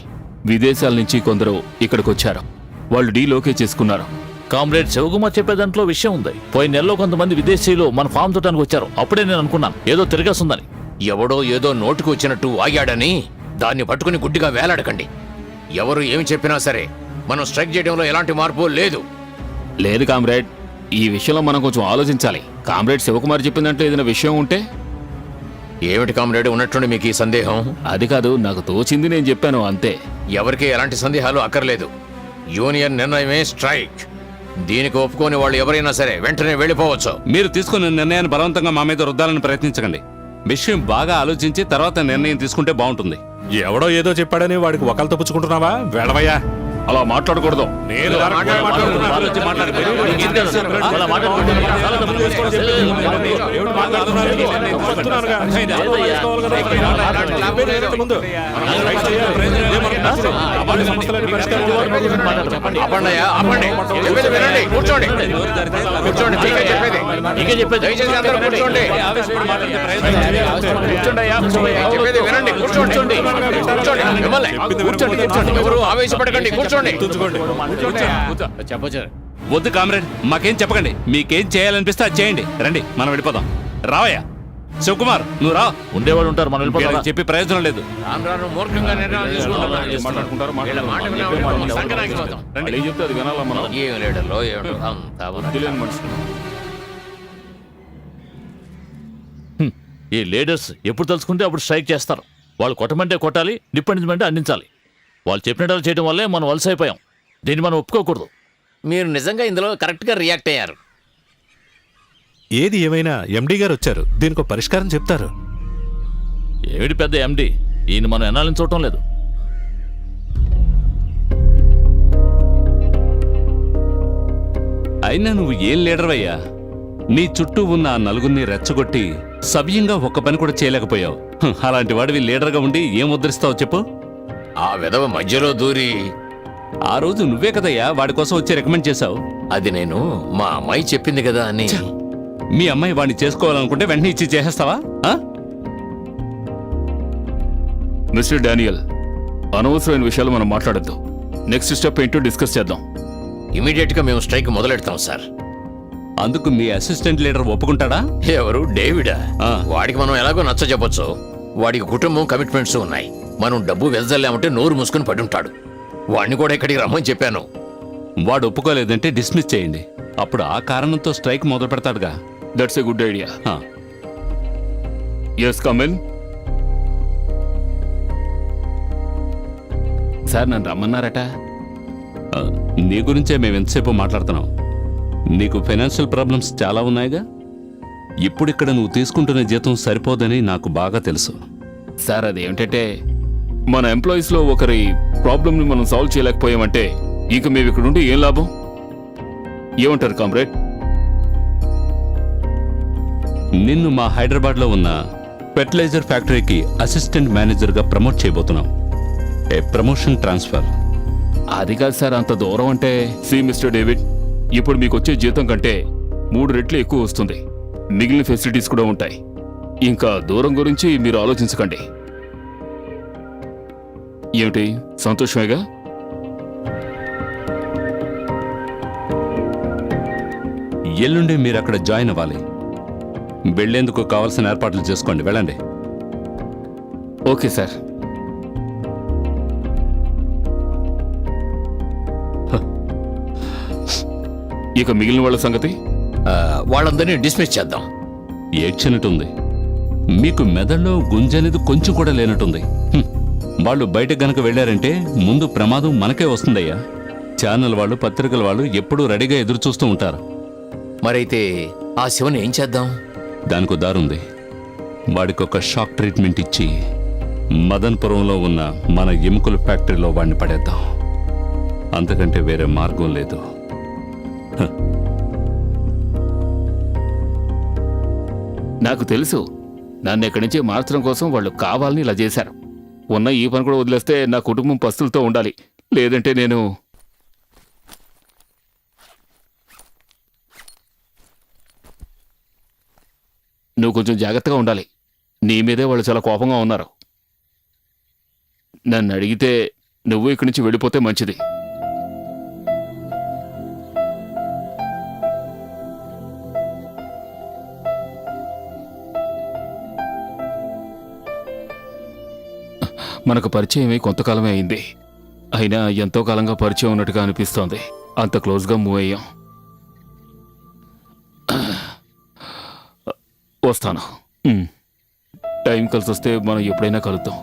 విదేశాల నుంచి కొందరు ఇక్కడికి వచ్చారు. వాళ్ళు డీల్ ఓకే చేసుకున్నారు. కామ్రేడ్ శివకుమార్ చెప్పే దాంట్లో విషయం ఉంది. పోయిన నెలలో కొంతమంది విదేశీయులు మన ఫామ్ చూడటానికి వచ్చారు. అప్పుడే నేను అనుకున్నాను ఏదో తిరగేస్తుందని. ఎవడో ఏదో నోటుకు వచ్చినట్టు ఆగాడని దాన్ని పట్టుకుని గుడ్డిగా వేలాడకండి. ఎవరు ఏమి చెప్పినా సరే మనం స్ట్రైక్ చేయడంలో ఎలాంటి మార్పు లేదు. లేదు కామ్రేడ్, ఈ విషయంలో మనం కొంచెం ఆలోచించాలి. కామ్రేడ్ శివకుమార్ చెప్పిన దాంట్లో ఏదైనా విషయం ఉంటే. ఏమిటి కామ్రేడ్ ఉన్నట్టుండి మీకు ఈ సందేహం? అది కాదు, నాకు తోచింది నేను చెప్పాను అంతే. ఎవరికి ఎలాంటి సందేహాలు అక్కర్లేదు. యూనియన్ నిర్ణయమే స్ట్రైక్. దీనికి ఒప్పుకోని వాళ్ళు ఎవరైనా సరే వెంటనే వెళ్ళిపోవచ్చు. మీరు తీసుకున్న నిర్ణయాన్ని బలవంతంగా మా మీద రుద్దాలని ప్రయత్నించకండి. విషయం బాగా ఆలోచించి తర్వాత నిర్ణయం తీసుకుంటే బాగుంటుంది. ఎవడో ఏదో చెప్పాడని వాడికి ఒకళ్ళతో పుచ్చుకుంటున్నావా? వెళ్ళవయ్యా. అలా మాట్లాడకూడదు. నేను ఆవేశపడకండి, వద్దు కామ్రేడ్, మాకేం చెప్పకండి. మీకేం చేయాలనిపిస్తే అది చేయండి. రండి, మనం వెళ్ళిపోదాం. రావయ్యా. శివకుమార్ నువ్వు రా. ఉండేవాడు ఉంటారు, మనం వీళ్ళకి వెళ్ళిపోతాం. చెప్పి ప్రయోజనం లేదు. రాను రాను మూర్ఖంగా నిర్ణయాలు తీసుకుంటున్నారు. మాట్లాడుకుంటారు వీళ్ళ మాట వినకపోతే మనం సంకనాగిపోతాం. రండి. వాళ్ళు ఏం చెప్తే అది వినాలా మనం? ఏం లీడర్లో ఏమిటో అంతా తెలియని మనుషులు. ఈ లీడర్స్ ఎప్పుడు తలుచుకుంటే అప్పుడు స్ట్రైక్ చేస్తారు. వాళ్ళు కొట్టమంటే కొట్టాలి, నిప్పండించమంటే అందించాలి. వాళ్ళు చెప్పినట్టు చేయడం వల్లే మనం వలస అయిపోయాం. దీన్ని మనం ఒప్పుకోకూడదు. మీరు నిజంగా ఇందులో కరెక్ట్గా రియాక్ట్ అయ్యారు. ఏది ఏమైనా ఎండి గారు వచ్చారు, దీనికి ఒక పరిష్కారం చెప్తారు. ఏమిటి పెద్ద ఎండి, ఈయన మనం ఎన్నాళ్ళని చూడటం లేదు. అయినా నువ్వు ఏం లీడర్ అయ్యా? నీ చుట్టూ ఉన్న ఆ నలుగురిని రెచ్చగొట్టి సవ్యంగా ఒక్క పని కూడా చేయలేకపోయావు. అలాంటి వాడివి లీడర్గా ఉండి ఏం ఉద్ధరిస్తావు చెప్పు? ఆ విధవ మధ్యలో దూరి ఆ రోజు నువ్వే కదయ్యా వాడి కోసం వచ్చి రికమెండ్ చేశావు. అది నేను మా అమ్మాయి చెప్పింది కదా అని. మీ అమ్మాయి వాడిని చేసుకోవాలనుకుంటే వెంటనే ఇచ్చి చేసేస్తావా? మిస్టర్ డానియల్, అనవసరమైన విషయాలు మనం మాట్లాడద్దు. నెక్స్ట్ స్టెప్ ఏంటో డిస్కస్ చేద్దాం. ఇమీడియట్ గా మేము స్ట్రైక్ మొదలెడతాం సార్. అందుకు మీ అసిస్టెంట్ లీడర్ ఒప్పుకుంటాడా? ఎవరు? డేవిడా? ఆ. వాడికి మనం ఎలాగో నచ్చ చెప్పొచ్చు. వాడికి కుటుంబం, కమిట్మెంట్స్ ఉన్నాయి. మనం డబ్బు వెదజల్లామంటే నోరు మూసుకుని పడి ఉంటాడు. వాడిని కూడా ఇక్కడికి రమ్మని చెప్పాను. వాడు ఒప్పుకోలేదంటే డిస్మిస్ చేయండి. అప్పుడు ఆ కారణంతో స్ట్రైక్ మొదలు పెడతాడుగా. That's a good idea. Yes, come in. Sir నన్ను రమ్మన్నారట. నీ గురించే మేము ఎంతసేపు మాట్లాడుతున్నాం. నీకు ఫైనాన్షియల్ ప్రాబ్లమ్స్ చాలా ఉన్నాయిగా. ఇప్పుడు ఇక్కడ నువ్వు తీసుకుంటున్న జీతం సరిపోదని నాకు బాగా తెలుసు. సార్ అదేమిటంటే మన ఎంప్లాయీస్లో ఒకరి ప్రాబ్లమ్ని మనం సాల్వ్ చేయలేకపోయామంటే ఇక మేము ఇక్కడ ఉండి ఏం లాభం? ఏమంటారు కామ్రేడ్? నిన్ను మా హైదరాబాద్లో ఉన్న ఫెర్టిలైజర్ ఫ్యాక్టరీకి అసిస్టెంట్ మేనేజర్గా ప్రమోట్ చేయబోతున్నాం. ఏ ప్రమోషన్ ట్రాన్స్ఫర్. అది కాదు సార్, అంత దూరం అంటే. సి మిస్టర్ డేవిడ్, ఇప్పుడు మీకు వచ్చే జీతం కంటే 3 రెట్లు ఎక్కువ వస్తుంది. మిగిలిన ఫెసిలిటీస్ కూడా ఉంటాయి. ఇంకా దూరం గురించి మీరు ఆలోచించకండి. ఏమిటి, సంతోషమేగా? ఎల్లుండి మీరు అక్కడ జాయిన్ అవ్వాలి. వెళ్లేందుకు కావాల్సిన ఏర్పాట్లు చేసుకోండి. వెళ్ళండి. Okay sir. ఇక మిగిలిన వాళ్ళ సంగతి? వాళ్ళందరినీ డిస్మిస్ చేద్దాం. ఏడ్చినట్టుంది. మీకు మెదడులో గుంజనేది కొంచెం కూడా లేనట్టుంది. వాళ్ళు బయటకు గనక వెళ్ళారంటే ముందు ప్రమాదం మనకే వస్తుందయ్యా. ఛానల్ వాళ్ళు, పత్రికల వాళ్ళు ఎప్పుడూ రెడీగా ఎదురు చూస్తూ ఉంటారు. మరైతే ఆ శివని ఏం చేద్దాం? దానికి దారుంది. వాడికి ఒక షాక్ ట్రీట్మెంట్ ఇచ్చి మదన్పురంలో ఉన్న మన ఎముకల ఫ్యాక్టరీలో వాడిని పడేద్దాం. అంతకంటే వేరే మార్గం లేదు. నాకు తెలుసు, నన్ను ఇక్కడి నుంచి మార్చడం కోసం వాళ్ళు కావాలని ఇలా చేశారు. ఉన్న ఈ పని కూడా వదిలేస్తే నా కుటుంబం పస్తులతో ఉండాలి. లేదంటే నేను నువ్వు కొంచెం జాగ్రత్తగా ఉండాలి. నీ మీదే వాళ్ళు చాలా కోపంగా ఉన్నారు. నన్ను అడిగితే నువ్వు ఇక్కడి నుంచి వెళ్ళిపోతే మంచిది. మనకు పరిచయమై కొంతకాలమే అయింది. అయినా ఎంతో కాలంగా పరిచయం ఉన్నట్టుగా అనిపిస్తోంది. అంత క్లోజ్గా మూవ్ అయ్యాం. వస్తాను. టైం కలిసి వస్తే మనం ఎప్పుడైనా కలుద్దాం.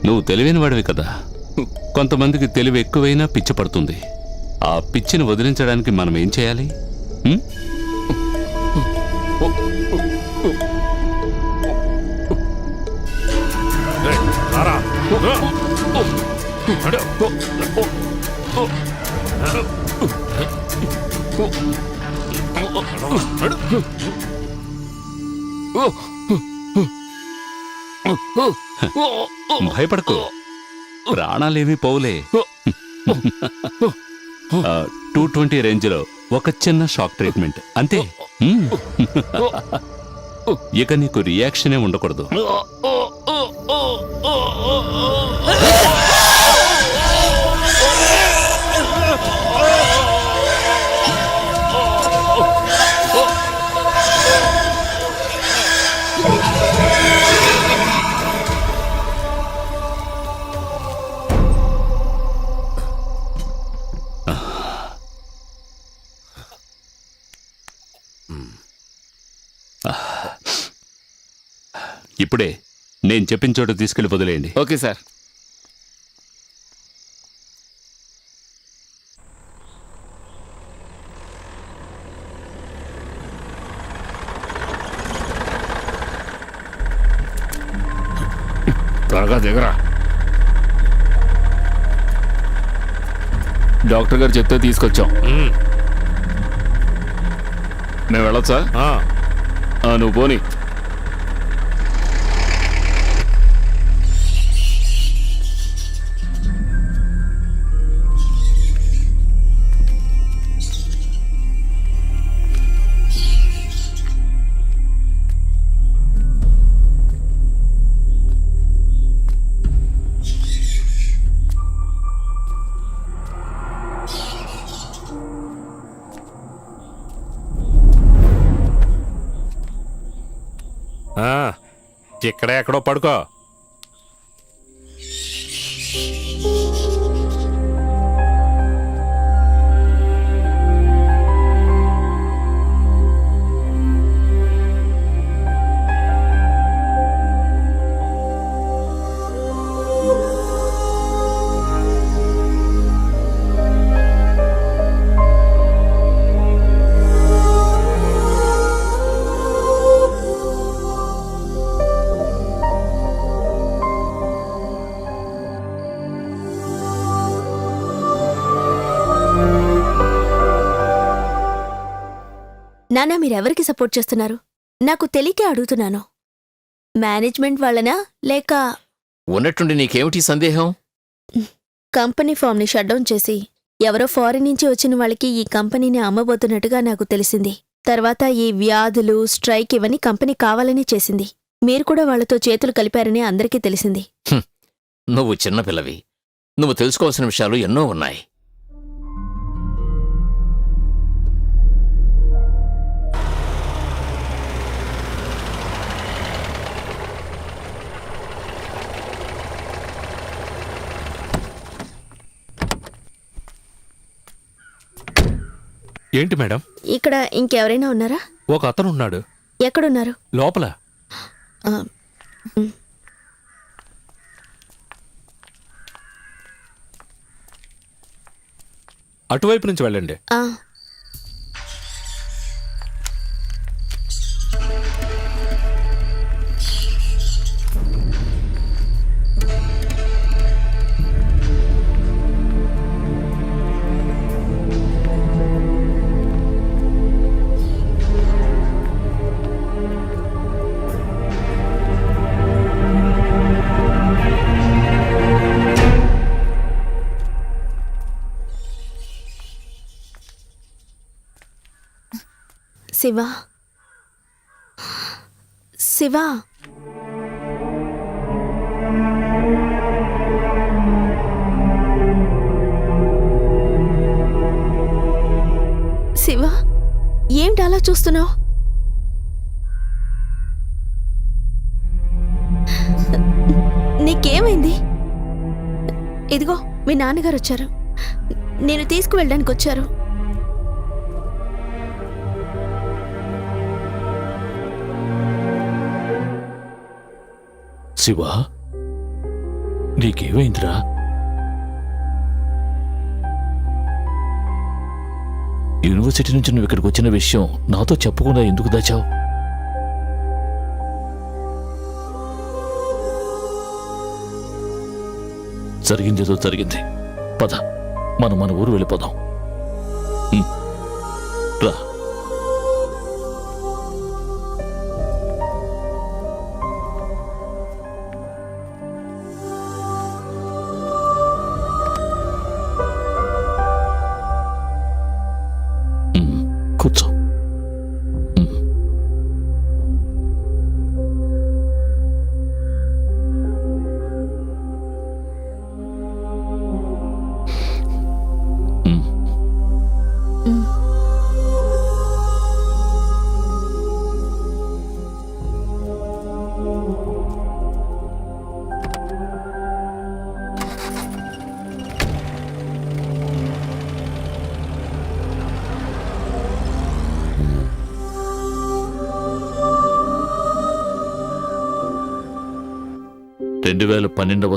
నువ్వు తెలివైన వాడివి కదా. కొంతమందికి తెలివి ఎక్కువైనా పిచ్చి పడుతుంది. ఆ పిచ్చిని వదిలించడానికి మనం ఏం చేయాలి? ఉం? భయపడకు, ప్రాణాలేమీ పోవులే. 220 రేంజ్లో ఒక చిన్న షాక్ ట్రీట్మెంట్ అంతే. ఇక నీకు రియాక్షనే ఉండకూడదు. ఇప్పుడే నేను చెప్పిన చోట తీసుకెళ్లి వదిలేయండి. Okay sir. త్వరగా దిగరా. డాక్టర్ గారు చెప్తే తీసుకొచ్చాం. మేము వెళ్ళొచ్చా? నువ్వు పోనీ. ఇక్కడే ఎక్కడో పడుకో. నానా, మీరెవరికి సపోర్ట్ చేస్తున్నారు? నాకు తెలియకే అడుగుతున్నాను. మేనేజ్మెంట్ వాళ్ళనా లేక ఉన్నట్టుండి నీకేమిటి సందేహం? కంపెనీ ఫామ్ని షట్డౌన్ చేసి ఎవరో ఫారిన్ నుంచి వచ్చిన వాళ్ళకి ఈ కంపెనీని అమ్మబోతున్నట్టుగా నాకు తెలిసింది. తర్వాత ఈ వ్యాధులు, స్ట్రైక్ ఇవన్నీ కంపెనీ కావాలని చేసింది. మీరు కూడా వాళ్లతో చేతులు కలిపారని అందరికీ తెలిసింది. నువ్వు చిన్నపిల్లవి. నువ్వు తెలుసుకోవాల్సిన విషయాలు ఎన్నో ఉన్నాయి. ఏంటి మేడం? ఇక్కడ ఇంకెవరైనా ఉన్నారా? ఒక అతను ఉన్నాడు. ఎక్కడున్నారు? లోపల. అటువైపు నుంచి వెళ్ళండి. శివా, శివా, అలా చూస్తున్నావు? నీకేమైంది? ఇదిగో మీ నాన్నగారు వచ్చారు. నేను తీసుకువెళ్ళడానికి వచ్చారు. శివ, నీకేమైందిరా? యూనివర్సిటీ నుంచి నువ్వు ఇక్కడికి వచ్చిన విషయం నాతో చెప్పకుండా ఎందుకు దాచావు? జరిగిందేదో జరిగింది. పద, మనం మన ఊరు వెళ్ళిపోదాం. రా. కూర్చో.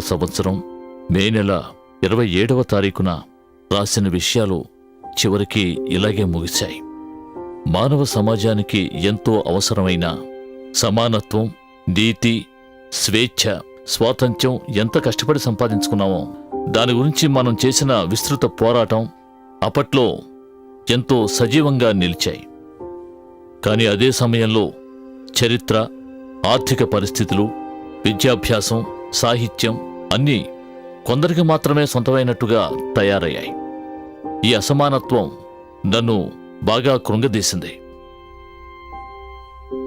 సంవత్సరం మే నెల 27వ తారీఖున రాసిన విషయాలు చివరికి ఇలాగే ముగిశాయి. మానవ సమాజానికి ఎంతో అవసరమైన సమానత్వం, నీతి, స్వేచ్ఛ, స్వాతంత్ర్యం ఎంత కష్టపడి సంపాదించుకున్నామో దాని గురించి మనం చేసిన విస్తృత పోరాటం అప్పట్లో ఎంతో సజీవంగా నిలిచాయి. కానీ అదే సమయంలో చరిత్ర, ఆర్థిక పరిస్థితులు, విద్యాభ్యాసం, సాహిత్యం అన్నీ కొందరికి మాత్రమే సొంతమైనట్టుగా తయారయ్యాయి. ఈ అసమానత్వం నన్ను బాగా కృంగదీసింది.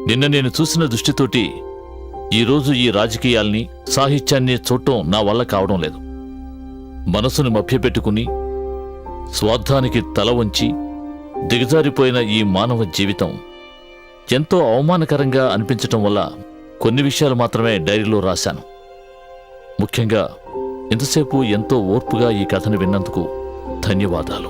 నిన్న నేను చూసిన దృష్టితోటి ఈరోజు ఈ రాజకీయాల్ని, సాహిత్యాన్ని చూడటం నా వల్ల కావడం లేదు. మనసును మభ్యపెట్టుకుని స్వార్థానికి తల వంచి దిగజారిపోయిన ఈ మానవ జీవితం ఎంతో అవమానకరంగా అనిపించటం వల్ల కొన్ని విషయాలు మాత్రమే డైరీలో రాశాను. ముఖ్యంగా ఇంతసేపు ఎంతో ఓర్పుగా ఈ కథను విన్నందుకు ధన్యవాదాలు.